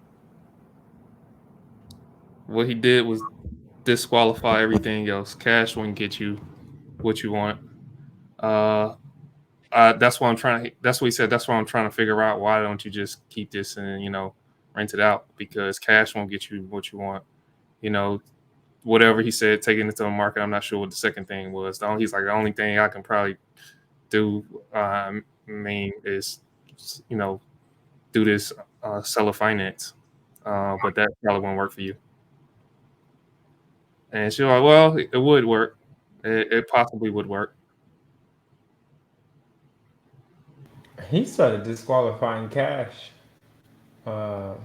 What he did was disqualify everything else. Cash wouldn't get you what you want. That's what I'm trying. That's what he said. That's what I'm trying to figure out. Why don't you just keep this and rent it out? Because cash won't get you what you want. Whatever he said, taking it to the market. I'm not sure what the second thing was. He's like, the only thing I can probably do, is do this seller finance. But that probably won't work for you. And she's like, well, it would work. It possibly would work. He started disqualifying cash when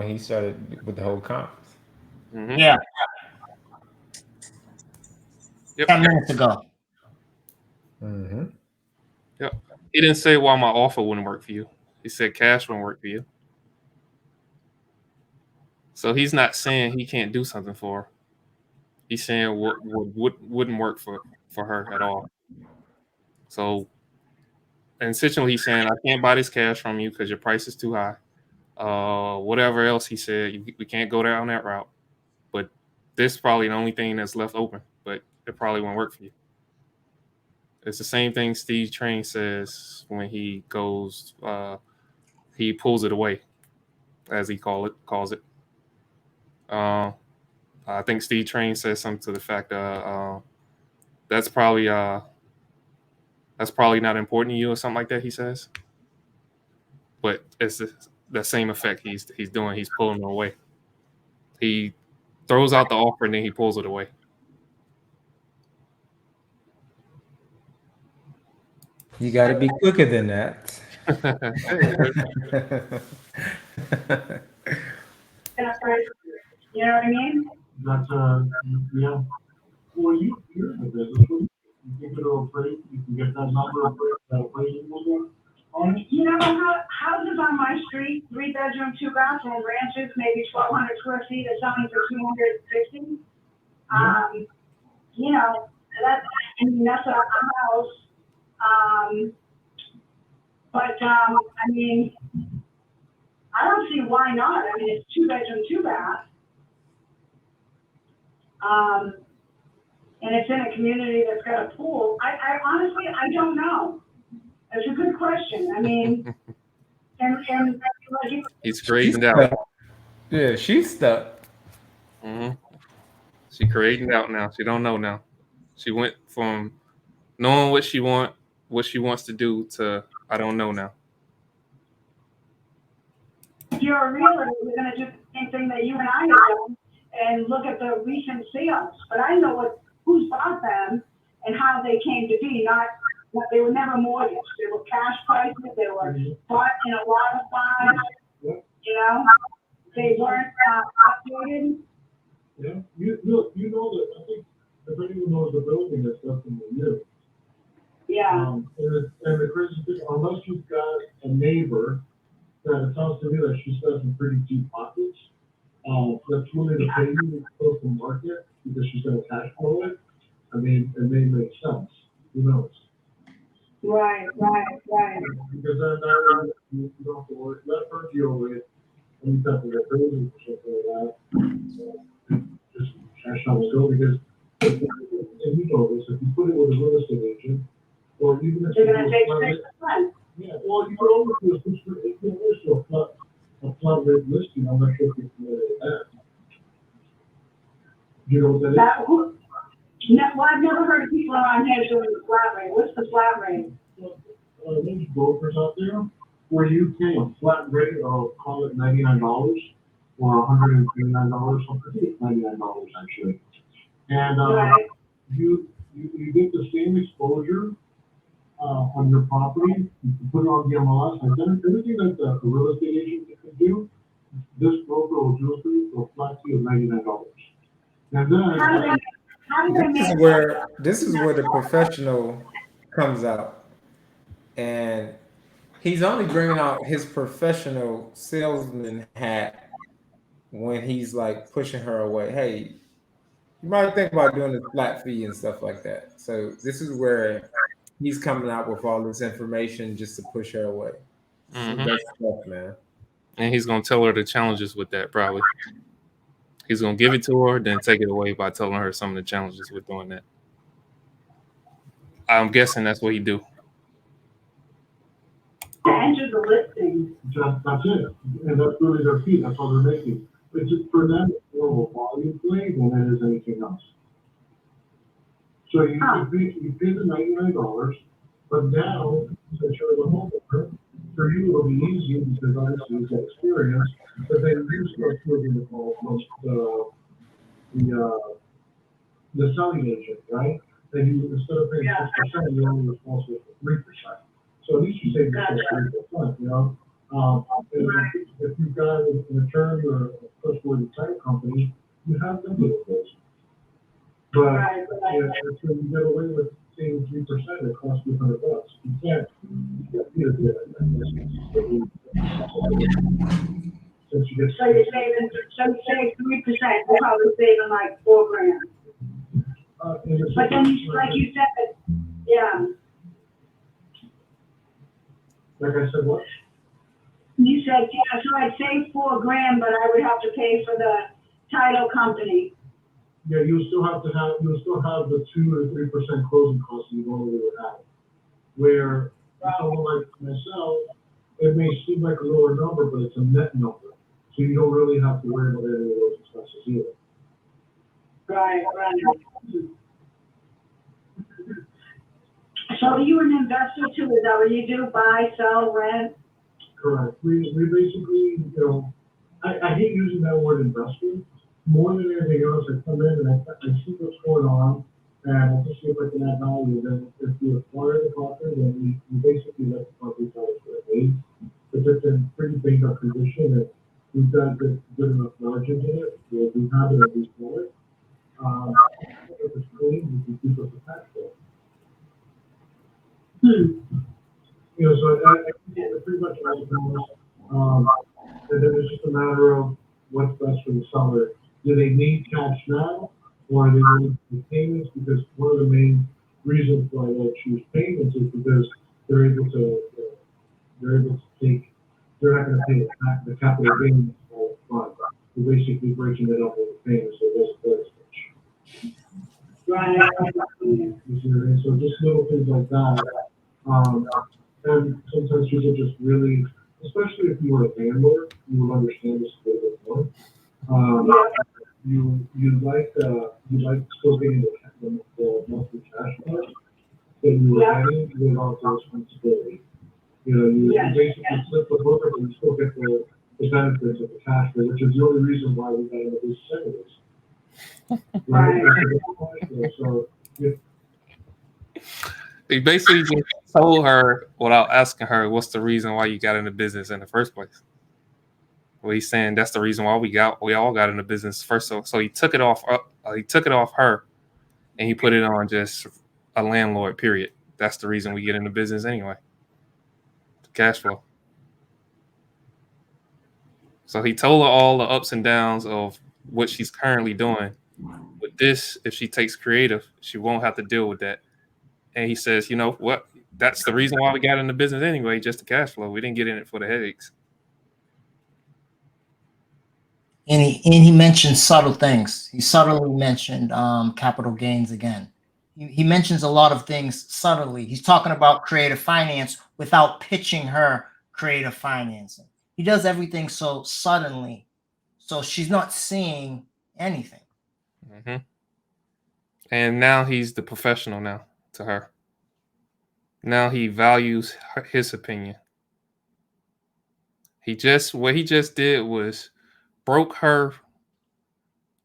he started with the whole conference. Mm-hmm. Yeah, Yep. 10 minutes ago. Mm-hmm. Yep. He didn't say why my offer wouldn't work for you. He said cash wouldn't work for you. So he's not saying he can't do something for her. He's saying what wouldn't work for her at all. So, and essentially he's saying, I can't buy this cash from you because your price is too high. Whatever else he said, we can't go down that route. But this is probably the only thing that's left open. But it probably won't work for you. It's the same thing Steve Train says when he goes, he pulls it away, as he calls it. I think Steve Train says something to the fact that's probably not important to you or something like that. He says, but it's the same effect he's doing. He's pulling it away. He throws out the offer and then he pulls it away. You got to be quicker than that. You know what I mean? That's, yeah. Well, you're in the business. You think it'll appraise, you can get that number appraised, that appraisal number on it? You know, houses on my street, 3-bedroom, 2-bathroom ranches, maybe 1,200 square feet, are selling for 250. That's a house. I mean, I don't see why not. I mean, it's 2-bedroom, 2-bath. And it's in a community that's got a pool. I honestly, I don't know. It's a good question. I mean, and He's creating doubt. Yeah, she's stuck. Mm-hmm. She's creating doubt now. She don't know now. She went from knowing what she wants to do to I don't know now. if you're a realtor, you're going to do the same thing that you and I have done and look at the recent sales. But I know who's bought them and how they came to be. They were never mortgaged. They were cash prices. They were bought in a lot of five. They weren't updated. Yeah, you know that, I think, if anyone knows the building that's definitely you. Yeah. And the crazy thing, unless you've got a neighbor that it sounds to me that she's got some pretty deep pockets, that's willing to pay you to close the market because she's got a cash flow it. I mean, it may make sense. Who knows? Right. Because then you don't have to worry. Let her deal with any type of appraisal or something like that. Just cash on the go because, and you know this, if you put it with a real estate agent, or even if They're you going to take 6%. yeah, well, you could always do a flat rate listing. I'm not sure if you're familiar with that. You know what that is? Well, I've never heard of people around here doing the flat rate. What's the flat rate? There's brokers out there where you pay a flat rate of, call it $99 or $129, so I think it's $99 actually. And Right. you get the same exposure on your property. You can put it on the MLS. And then everything that a real estate agent can do, this broker will do it for you for a flat fee of $99. And then This is where the professional comes out, and he's only bringing out his professional salesman hat when he's like pushing her away. Hey, you might think about doing a flat fee and stuff like that. So this is where he's coming out with all this information just to push her away. Mhm. That's tough, man. And he's gonna tell her the challenges with that. Probably he's gonna give it to her, then take it away by telling her some of the challenges with doing that. I'm guessing that's what he do. Enter the listing. That's it. And that's really their fee. That's all they're making. It's just for them, it's more of a volume play than it is anything else. So you pay the $99, but now, since you're the homeowner, for you it'll be easy because obviously you've got experience, but then you start moving the call from the selling agent, right? Then you, instead of paying 6%, you're only responsible for 3%. So at least you save yourself 3%, you know? If you've got an attorney or a trustworthy title company, you have them do this. But if you get away with saying 3%, it costs you $100. You can't do that. Since you get So you're saving, so you save 3%, you're probably saving like $4,000. But then you, like you said, yeah, like I said, what? you said, yeah, so I'd save $4,000, but I would have to pay for the title company. Yeah, you'll still have the 2 or 3% closing costs you normally would have. Where someone like myself, it may seem like a lower number, but it's a net number. So you don't really have to worry about any of those expenses either. Right. So are you an investor too? Is that what you do? Buy, sell, rent? Correct. We basically, you know, I hate using that word investment. More than anything else, I come in and I see what's going on, and I just see if I can add value. Then if we acquire the property, then we basically let the property sell it for a base. If it's in pretty banged up condition and we've got good enough margins in it, we have it at least for it. If it's clean, we can keep up the cash flow. You know, so I pretty much all depends. And then it's just a matter of what's best for the seller. Do they need cash now, or do they need the payments? Because one of the main reasons why they choose payments is because they're able to take, they're not going to pay the capital gains all front. They're basically breaking it up with payments, so it doesn't hurt as much. Right. You see what I mean? So just little things like that. And sometimes people just really, especially if you were a landlord, you would understand this a little bit more. You like still getting the monthly cash flow that you were getting without the responsibility. You know, you basically flip the book and you still get the benefits of the cash flow, which is the only reason why we got into this anyways. Right? So, He basically just told her without asking her, "What's the reason why you got into business in the first place?" Well, he's saying that's the reason why we all got into business first. So he took it off. He took it off her, and he put it on just a landlord. Period. That's the reason we get into business anyway. The cash flow. So he told her all the ups and downs of what she's currently doing. With this, if she takes creative, she won't have to deal with that. And he says, you know what? That's the reason why we got into business anyway, just the cash flow. We didn't get in it for the headaches. And he mentioned subtle things. He subtly mentioned capital gains again. He mentions a lot of things subtly. He's talking about creative finance without pitching her creative financing. He does everything so suddenly, so she's not seeing anything. Mm-hmm. And now he's the professional now to her. Now he values his opinion. What he just did was broke her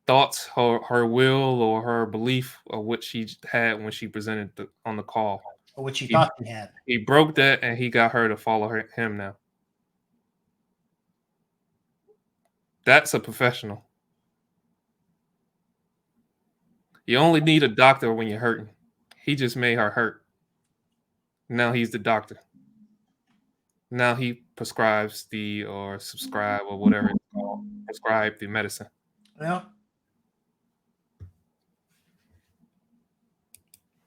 thoughts, her will, or her belief of what she had when she presented on the call. Or what she thought she had. He broke that, and he got her to follow him now. That's a professional. You only need a doctor when you're hurting. He just made her hurt. Now he's the doctor. Now he prescribes or subscribe or whatever it's called. Prescribe the medicine. Yeah.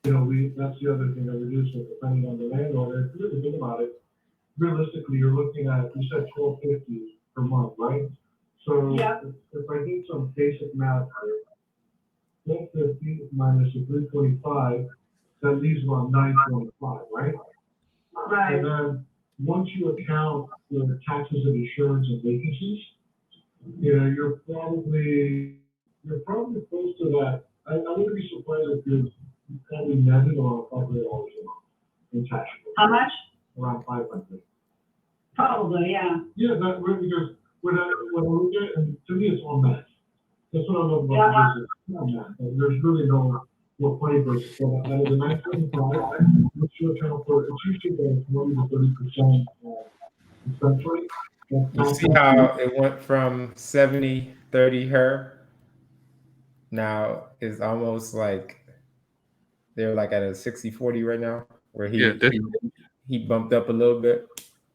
You know, that's the other thing that we do. So depending on the landlord, if you really think about it, realistically, you're looking at, you said 1250 per month, right? So Yep. if I did some basic math here, 1250 minus the 325, that leaves about 925, right? Right. And then once you account the taxes and insurance and vacancies, you're probably close to that. I wouldn't be surprised if you're probably netted around $500 a month in tax. How much? Around 500. Probably, yeah. Yeah, that really, because when I look at it, and to me, it's all math. That's what I love about this. It's all math. And there's really no funny versus. But out of the 925, which you account for, it's usually the 20 to 30% expense rate. You see how it went from 70-30 her? Now it's almost like they're like at a 60-40 right now, where he bumped up a little bit.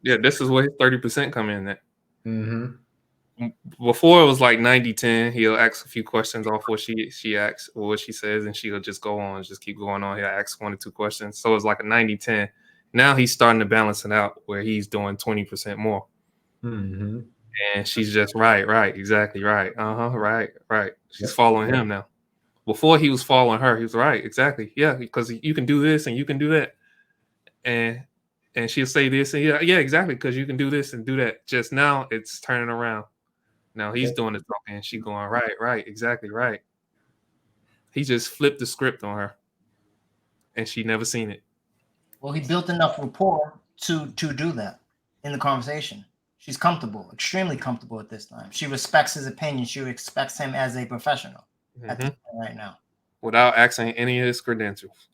Yeah, this is where his 30% come in at. Mm-hmm. Before it was like 90-10. He'll ask a few questions off what she asks or what she says, and she'll just go on, just keep going on. He'll ask 1 or 2 questions. So it's like a 90-10. Now he's starting to balance it out where he's doing 20% more. Mm-hmm. And she's just right, exactly right. Right. She's following him now. Before he was following her, he was right, exactly. Yeah, because you can do this and you can do that. And she'll say this and yeah, exactly, because you can do this and do that. Just now it's turning around. Now he's doing the talking and she going, right, exactly right. He just flipped the script on her. And she never seen it. Well, he built enough rapport to do that in the conversation. She's comfortable, extremely comfortable at this time. She respects his opinion. She respects him as a professional at this point right now. Without asking any of his credentials.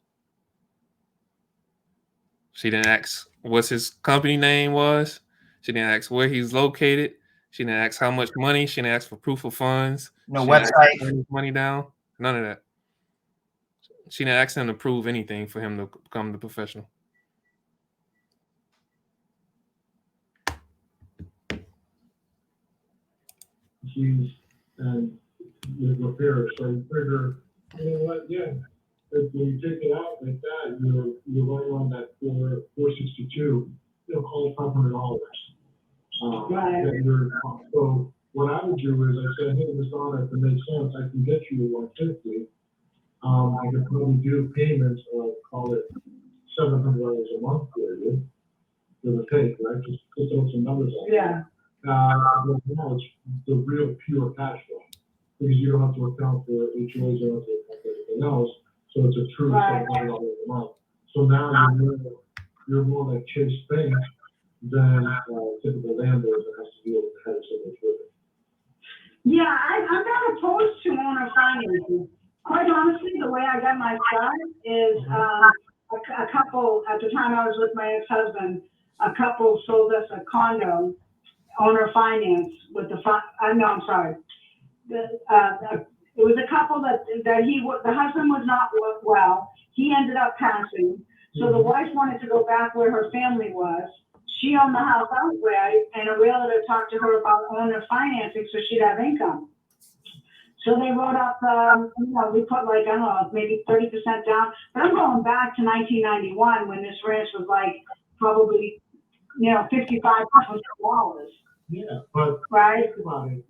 She didn't ask what his company name was. She didn't ask where he's located. She didn't ask how much money. She didn't ask for proof of funds. No she website. Didn't ask money down. None of that. She didn't ask him to prove anything for him to become the professional. She's and with repair, so you figure, you know what? Yeah, if you take it out like that, you're right on that 462. Call it $500. Right. So what I would do is I say, hey, Mr. Honor, if it makes sense, I can get you 150. I can probably do payments of call it $700 a month for you, give or take, right? Just throw some numbers out. Yeah. Well, now it's the real pure cash flow because you don't have to account for HOAs, you don't have to account for anything else. So it's a true $700 a month. So now you're more like Chase Bank than typical landlord that has to deal with the headaches of this with it. Yeah, I'm not opposed to owner financing. Quite honestly, the way I got my start is a couple, at the time I was with my ex-husband, a couple sold us a condo, owner finance with the, I'm sorry. It was a couple that the husband was not well. He ended up passing. So the wife wanted to go back where her family was. She owned the house outright, and a realtor talked to her about owner financing so she'd have income. So they wrote up, we put like, I don't know, maybe 30% down. But I'm going back to 1991 when this ranch was like probably, $55,000. Yeah, but right? Think about it.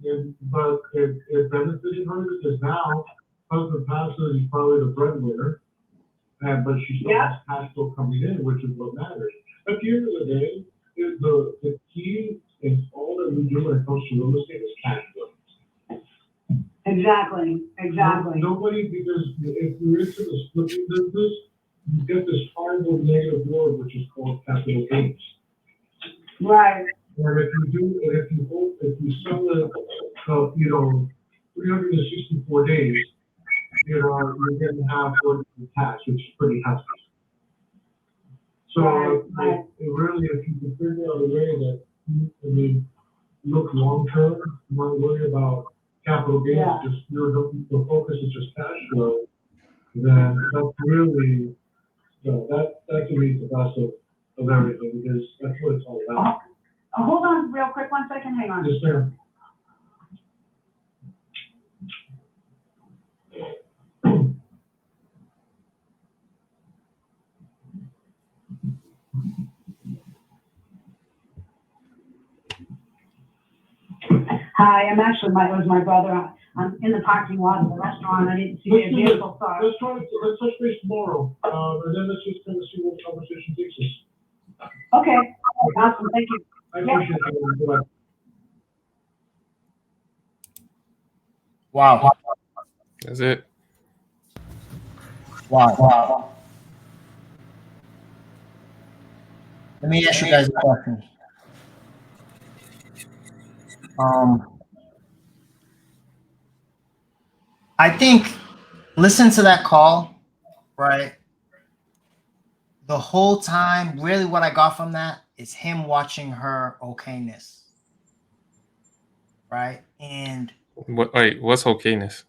But it benefited her because now husband passes, he's probably the breadwinner, but she still has cash flow coming in, which is what matters. At the end of the day, the key in all that we do when it comes to real estate is cash flow. Exactly. Nobody, because if you're into the flipping business, you get this horrible negative word which is called capital gains. Right. Or if you sell it, 364 days, you're getting half for the tax, which is pretty hefty. So it really, if you can figure out a way that, look long term, not worry about capital gains, just the focus is just cash flow, then that's really, that to me is the best of everything, because that's what it's all about. Hold on real quick, 1 second, hang on. Yes, ma'am. Hi, I'm actually, it was my brother. I'm in the parking lot of the restaurant. I didn't see their vehicle, sorry. Let's touch base tomorrow, and then let's just kind of see what the conversation takes us. Okay, awesome, thank you. I appreciate it. Bye-bye. Wow. That's it. Wow. Let me ask you guys a question. I think listen to that call, right? The whole time, really what I got from that is him watching her okayness. Right? And What's okayness?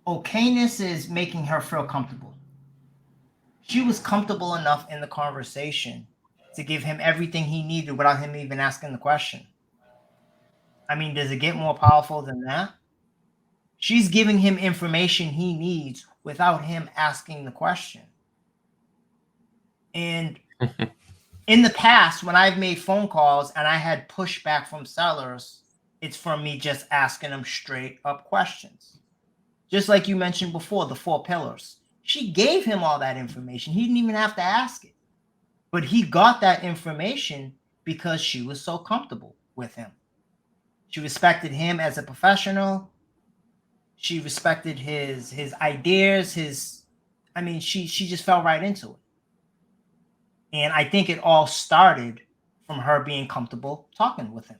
Okayness is making her feel comfortable. She was comfortable enough in the conversation to give him everything he needed without him even asking the question. I mean, does it get more powerful than that? She's giving him information he needs without him asking the question. And in the past, when I've made phone calls and I had pushback from sellers, it's from me just asking them straight up questions. Just like you mentioned before, the 4 pillars. She gave him all that information. He didn't even have to ask it. But he got that information because she was so comfortable with him. She respected him as a professional. She respected his ideas, she just fell right into it. And I think it all started from her being comfortable talking with him.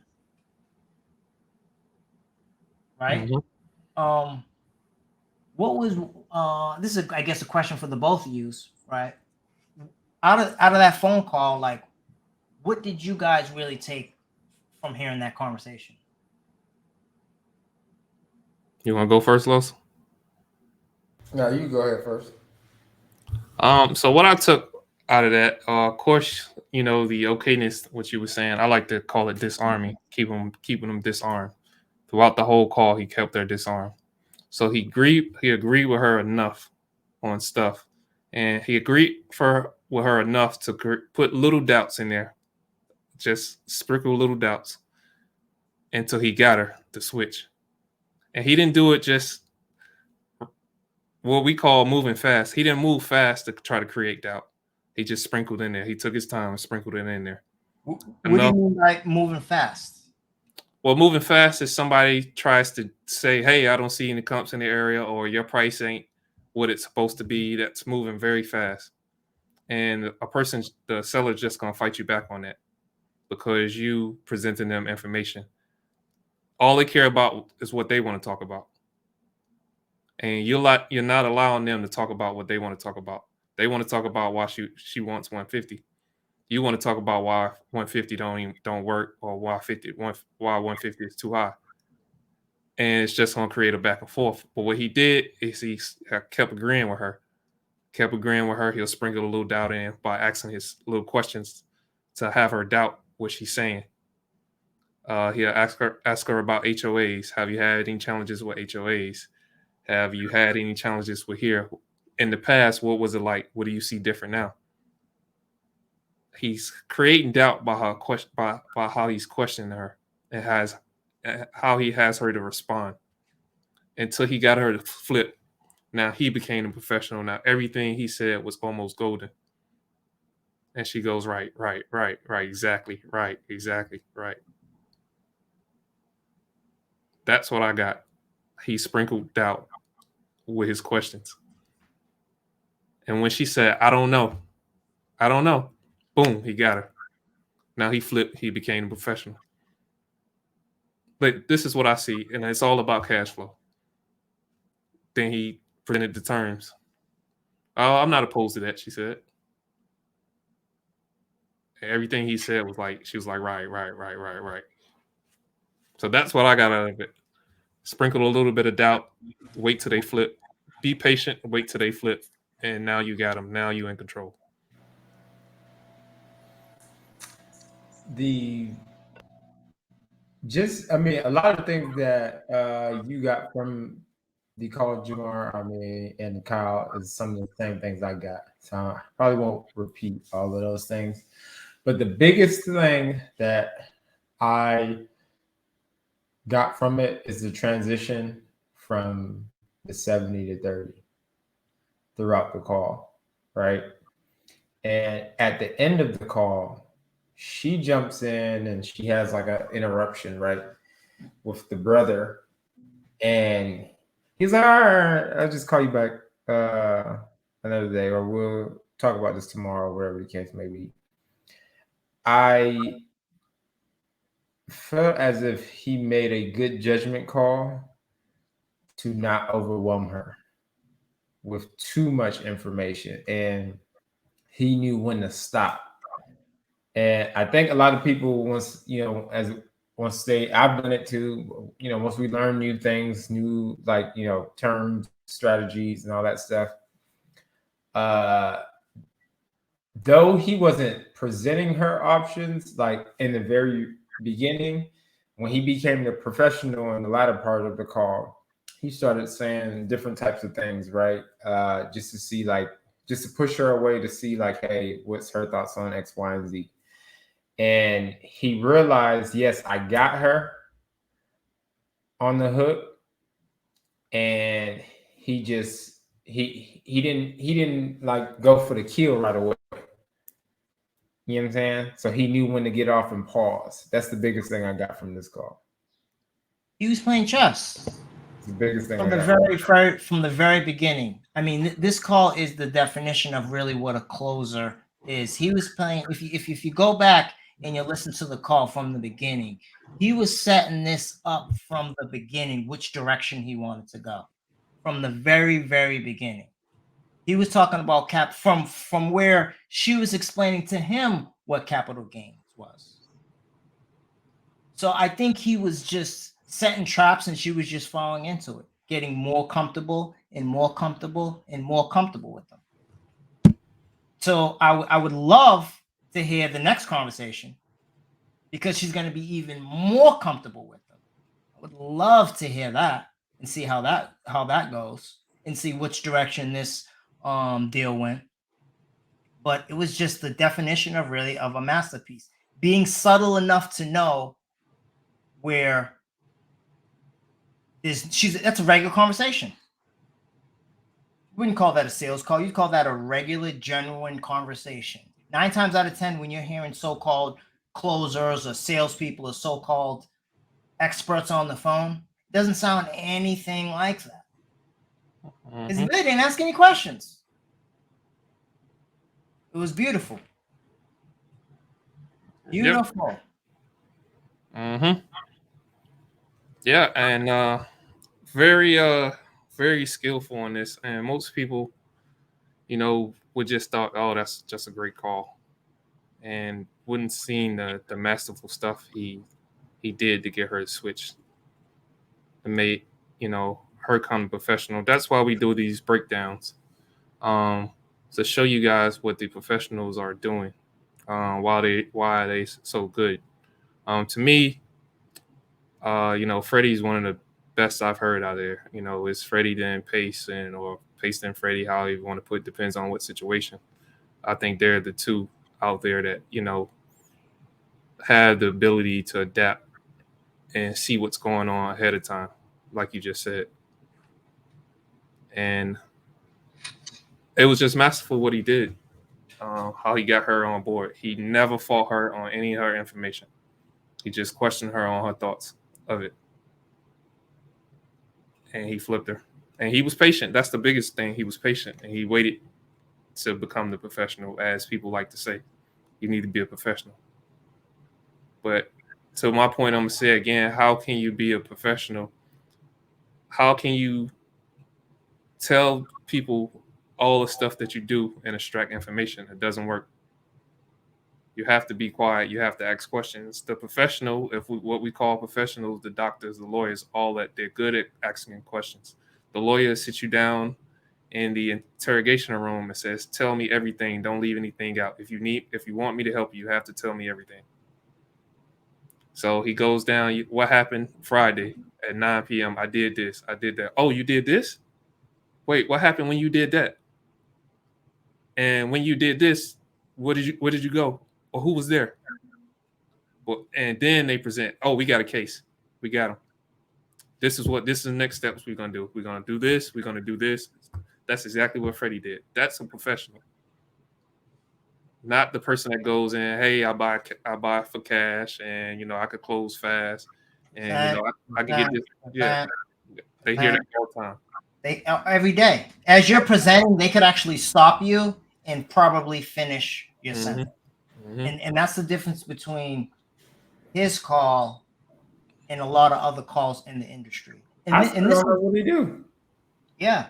Right? Mm-hmm. What was this is I guess a question for the both of you, right? Out of that phone call, like what did you guys really take from hearing that conversation? You want to go first, Los? No, you go ahead first. So what I took out of that, of course, the okayness, what you were saying, I like to call it disarming, keeping them disarmed. Throughout the whole call, he kept her disarmed. So he agreed with her enough on stuff, and he agreed with her enough to put little doubts in there, just sprinkle little doubts until he got her to switch. And he didn't do it just what we call moving fast. He didn't move fast to try to create doubt. He just sprinkled in there. He took his time and sprinkled it in there. What do you mean by moving fast? Well, moving fast is somebody tries to say, hey, I don't see any comps in the area, or your price ain't what it's supposed to be. That's moving very fast. And the seller's just going to fight you back on that because you presenting them information. All they care about is what they want to talk about. And you're not allowing them to talk about what they want to talk about. They want to talk about why she wants 150. You want to talk about why 150 don't work, or why 150 is too high. And it's just going to create a back and forth. But what he did is he kept agreeing with her. He'll sprinkle a little doubt in by asking his little questions to have her doubt what she's saying. He'll ask her about HOAs. Have you had any challenges with HOAs? Have you had any challenges with here? In the past, what was it like? What do you see different now? He's creating doubt by how he's questioning her and how he has her to respond until he got her to flip. Now he became a professional. Now everything he said was almost golden. And she goes, right, exactly, right. That's what I got. He sprinkled doubt with his questions. And when she said, I don't know, boom, he got her. Now he flipped, he became a professional. But this is what I see, and it's all about cash flow. Then he presented the terms. Oh, I'm not opposed to that, she said. Everything he said was like, she was like, right. So that's what I got out of it. Sprinkle a little bit of doubt, wait till they flip. Be patient, wait till they flip. And now you got them. Now you're in control. A lot of things that you got from the call, Jamar, and Kyle is some of the same things I got. So I probably won't repeat all of those things. But the biggest thing that I got from it is the transition from the 70 to 30 throughout the call, right? And at the end of the call, she jumps in and she has like an interruption, right, with the brother. And he's like, all right, I'll just call you back another day, or we'll talk about this tomorrow, whatever the case may be. I felt as if he made a good judgment call to not overwhelm her with too much information. And he knew when to stop. And I think a lot of people, once I've done it too, once we learn new things, new terms, strategies, and all that stuff. Though he wasn't presenting her options like in the very beginning, when he became the professional in the latter part of the call, he started saying different types of things, right? Just to push her away to see like, hey, what's her thoughts on X, Y, and Z. And he realized, yes, I got her on the hook, and he didn't like go for the kill right away. You know what I'm saying? So he knew when to get off and pause. That's the biggest thing I got from this call. He was playing chess. It's the biggest thing From the very beginning. I mean, this call is the definition of really what a closer is. He was playing. If you go back and you listen to the call from the beginning, he was setting this up from the beginning, which direction he wanted to go, from the very, very beginning. He was talking about from where she was explaining to him what capital gains was. So I think he was just setting traps and she was just falling into it, getting more comfortable and more comfortable and more comfortable with them. So I would love to hear the next conversation because she's going to be even more comfortable with them. I would love to hear that and see how that goes and see which direction this deal went. But it was just the definition of a masterpiece, being subtle enough to know where that's a regular conversation. You wouldn't call that a sales call. You'd call that a regular, genuine conversation. 9 times out of 10, when you're hearing so-called closers or salespeople or so-called experts on the phone, it doesn't sound anything like that. Because they didn't ask any questions. It was beautiful. Beautiful. Yep. Yeah, and very skillful on this. And most people, would just thought, oh, that's just a great call, and wouldn't seen the masterful stuff he did to get her to switch and made her come professional. That's why we do these breakdowns, to show you guys what the professionals are doing, why they so good. To me, Freddy's one of the best I've heard out there. It's Freddy then Pace or Pace then Freddy, however you want to put it, depends on what situation. I think they're the two out there that, have the ability to adapt and see what's going on ahead of time, like you just said. And it was just masterful what he did, how he got her on board. He never fought her on any of her information. He just questioned her on her thoughts of it. And he flipped her. And he was patient. That's the biggest thing. He was patient. And he waited to become the professional, as people like to say. You need to be a professional. But to my point, I'm going to say again, how can you be a professional? How can you tell people all the stuff that you do and extract information? It doesn't work. You have to be quiet. You have to ask questions. The professional, what we call professionals, the doctors, the lawyers, all that, they're good at asking questions. The lawyer sits you down in the interrogation room and says, tell me everything. Don't leave anything out. If you want me to help you, you have to tell me everything. So he goes down, what happened Friday at 9 p.m.? I did this. I did that. Oh, you did this? Wait, what happened when you did that? And when you did this, where did you go? Or who was there? Well, and then they present, oh, we got a case. We got him. This is the next steps we're gonna do. We're gonna do this. We're gonna do this. That's exactly what Freddy did. That's a professional, not the person that goes in. Hey, I buy for cash, and I could close fast, and I can get this. Yeah, they hear that all the time. They every day as you're presenting, they could actually stop you and probably finish your sentence. And that's the difference between his call and a lot of other calls in the industry. I don't know what they do. Yeah.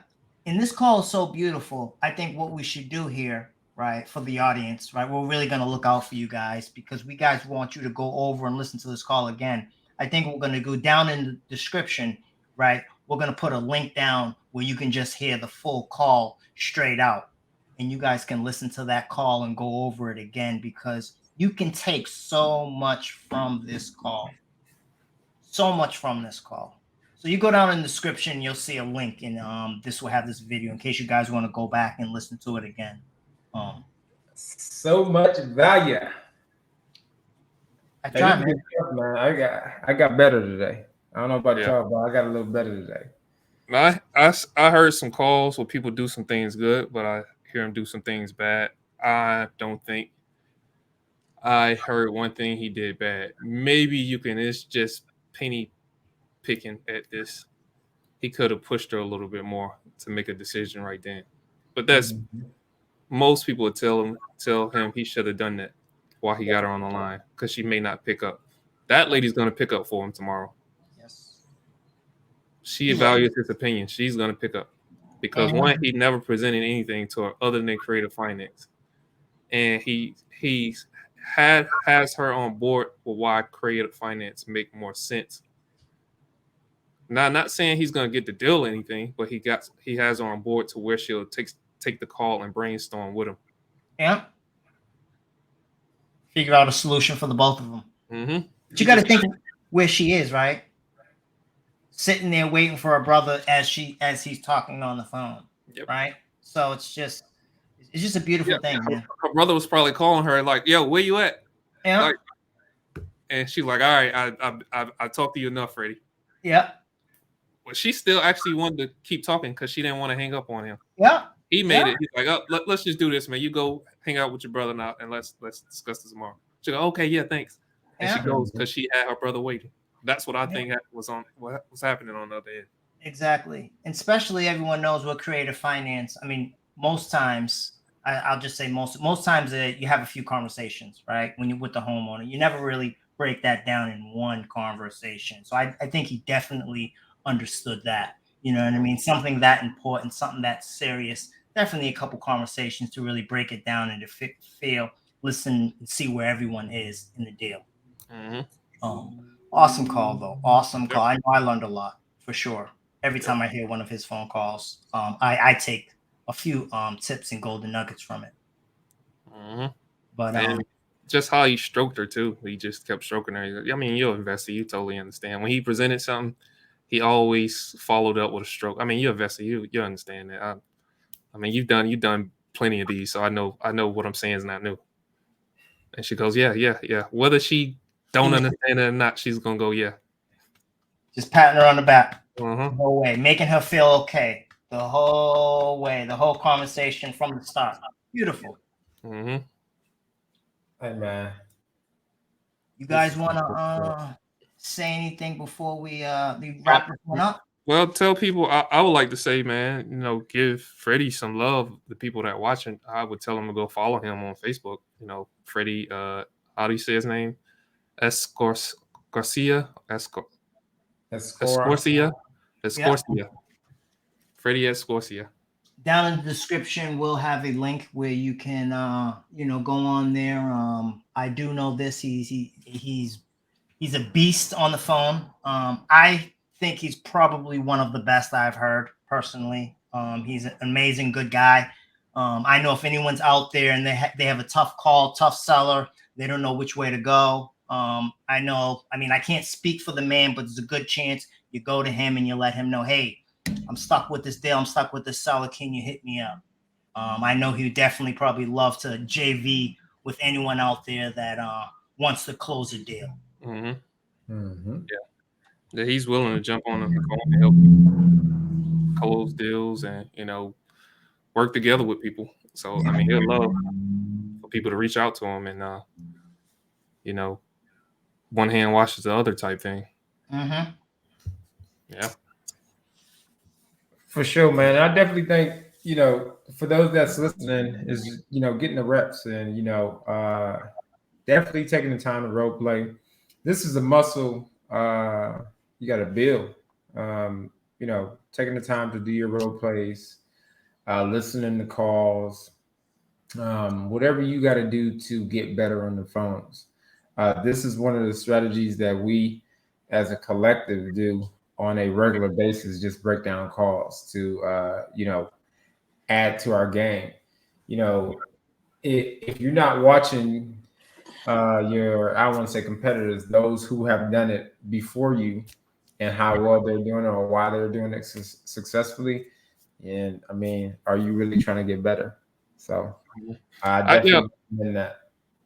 And this call is so beautiful. I think what we should do here, right, for the audience, right, we're really going to look out for you guys because we guys want you to go over and listen to this call again. I think we're going to go down in the description, right? We're going to put a link down where you can just hear the full call straight out. And you guys can listen to that call and go over it again because you can take so much from this call. So much from this call. So you go down in the description, you'll see a link, and this will have this video in case you guys want to go back and listen to it again. So much value. I tried, man. Man. I got better today. I don't know about y'all, but I got a little better today. I heard some calls where people do some things good, but I hear them do some things bad. I don't think I heard one thing he did bad. Maybe it's just penny picking at this. He could have pushed her a little bit more to make a decision right then. But that's most people would tell him he should have done that while he got her on the line because she may not pick up. That lady's going to pick up for him tomorrow. Yes. She evaluates his opinion. She's going to pick up because one, he never presented anything to her other than creative finance, and he has her on board with why creative finance make more sense. Now, not saying he's going to get the deal or anything, but he has her on board to where she'll take the call and brainstorm with him. Yeah. Figure out a solution for the both of them. Mm-hmm. But you got to think where she is, right? Sitting there waiting for her brother as he's talking on the phone, right? So it's just a beautiful thing, man. Her brother was probably calling her like, "Yo, where you at?" Yeah. Like, and she's like, "All right, I talked to you enough, Freddy." Yeah. But she still actually wanted to keep talking because she didn't want to hang up on him. Yeah. He made it. He's like, "Oh, let's just do this, man. You go hang out with your brother now, and let's discuss this tomorrow." She go, "Okay, yeah, thanks." And she goes because she had her brother waiting. That's what I think was happening on the other end. Exactly. And especially everyone knows what creative finance. I mean, most times, I'll just say most times you have a few conversations, right? When you're with the homeowner, you never really break that down in one conversation. So I think he definitely understood that. You know what I mean? Something that important, something that serious. Definitely a couple conversations to really break it down and to feel, listen, and see where everyone is in the deal. Mm-hmm. Awesome call, though. Awesome call. I know I learned a lot for sure. Every time I hear one of his phone calls, I take a few tips and golden nuggets from it. Mm-hmm. But just how he stroked her too. He just kept stroking her. I mean, you're an investor. You totally understand. When he presented something, he always followed up with a stroke. I mean, you're an investor. You understand that. I mean, you've done plenty of these, so I know what I'm saying is not new. And she goes, yeah. Whether she don't understand it or not, she's gonna go, yeah. Just patting her on the back the Uh-huh. whole way, making her feel okay the whole way, the whole conversation from the start. Beautiful. Mm-hmm. Hey, man. You guys want to say anything before we wrap this one up? Well, tell people I would like to say, man, give Freddy some love. The people that are watching, I would tell them to go follow him on Facebook. Freddy, how do you say his name? Garcia. Escorcia. Freddy Escorcia. Down in the description, we'll have a link where you can, go on there. I do know this. He's a beast on the phone. I think he's probably one of the best I've heard personally. He's an amazing, good guy. I know if anyone's out there and they have a tough call, tough seller, they don't know which way to go. I can't speak for the man, but there's a good chance you go to him and you let him know, hey, I'm stuck with this deal. I'm stuck with this seller. Can you hit me up? I know he would definitely probably love to JV with anyone out there that wants to close a deal. Mm-hmm. Mm-hmm. Yeah. that he's willing to jump on the phone and help you close deals and work together with people. So I mean, he'd love for people to reach out to him and one hand washes the other type thing. Mm-hmm. Yeah. For sure, man. I definitely think, for those that's listening, is, getting the reps and, definitely taking the time to role play. This is a muscle you got to build. Taking the time to do your role plays, listening to calls, whatever you got to do to get better on the phones. This is one of the strategies that we as a collective do on a regular basis, just break down calls to, add to our game. If you're not watching I want to say competitors, those who have done it before you and how well they're doing it or why they're doing it successfully. And I mean, are you really trying to get better? So I definitely recommend that.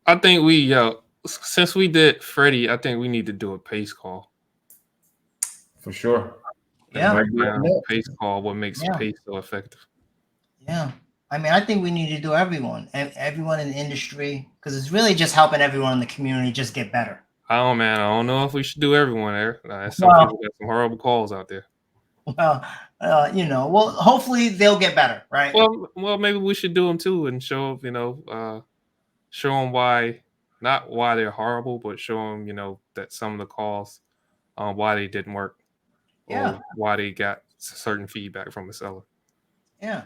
I think since we did Freddy, I think we need to do a pace call. For sure. Yeah. Break down pace call, what makes pace so effective. Yeah. I mean, I think we need to do everyone in the industry, because it's really just helping everyone in the community just get better. Oh man, I don't know if we should do everyone there. Some people got some horrible calls out there. Well, well, hopefully they'll get better, right? Well, maybe we should do them too and show them why, not why they're horrible, but show them, that some of the calls, why they didn't work, or why they got certain feedback from the seller. Yeah.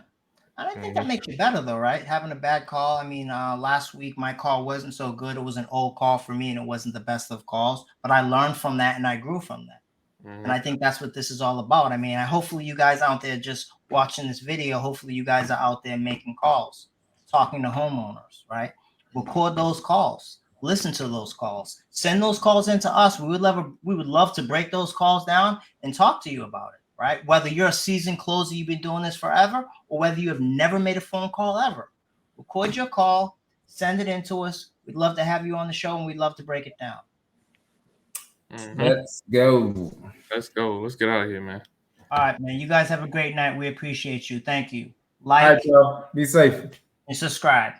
And I think that makes you better, though, right? Having a bad call. I mean, last week my call wasn't so good. It was an old call for me, and it wasn't the best of calls. But I learned from that, and I grew from that. And I think that's what this is all about. I mean, hopefully you guys out there just watching this video, hopefully you guys are out there making calls, talking to homeowners, right? Record those calls. Listen to those calls. Send those calls into us. We would love to break those calls down and talk to you about it. Right? Whether you're a seasoned closer, you've been doing this forever, or whether you have never made a phone call ever, record your call, send it in to us. We'd love to have you on the show, and we'd love to break it down. Let's go. Let's go. Let's get out of here, man. All right, man. You guys have a great night. We appreciate you. Thank you. Like, all right, y'all. Be safe and subscribe.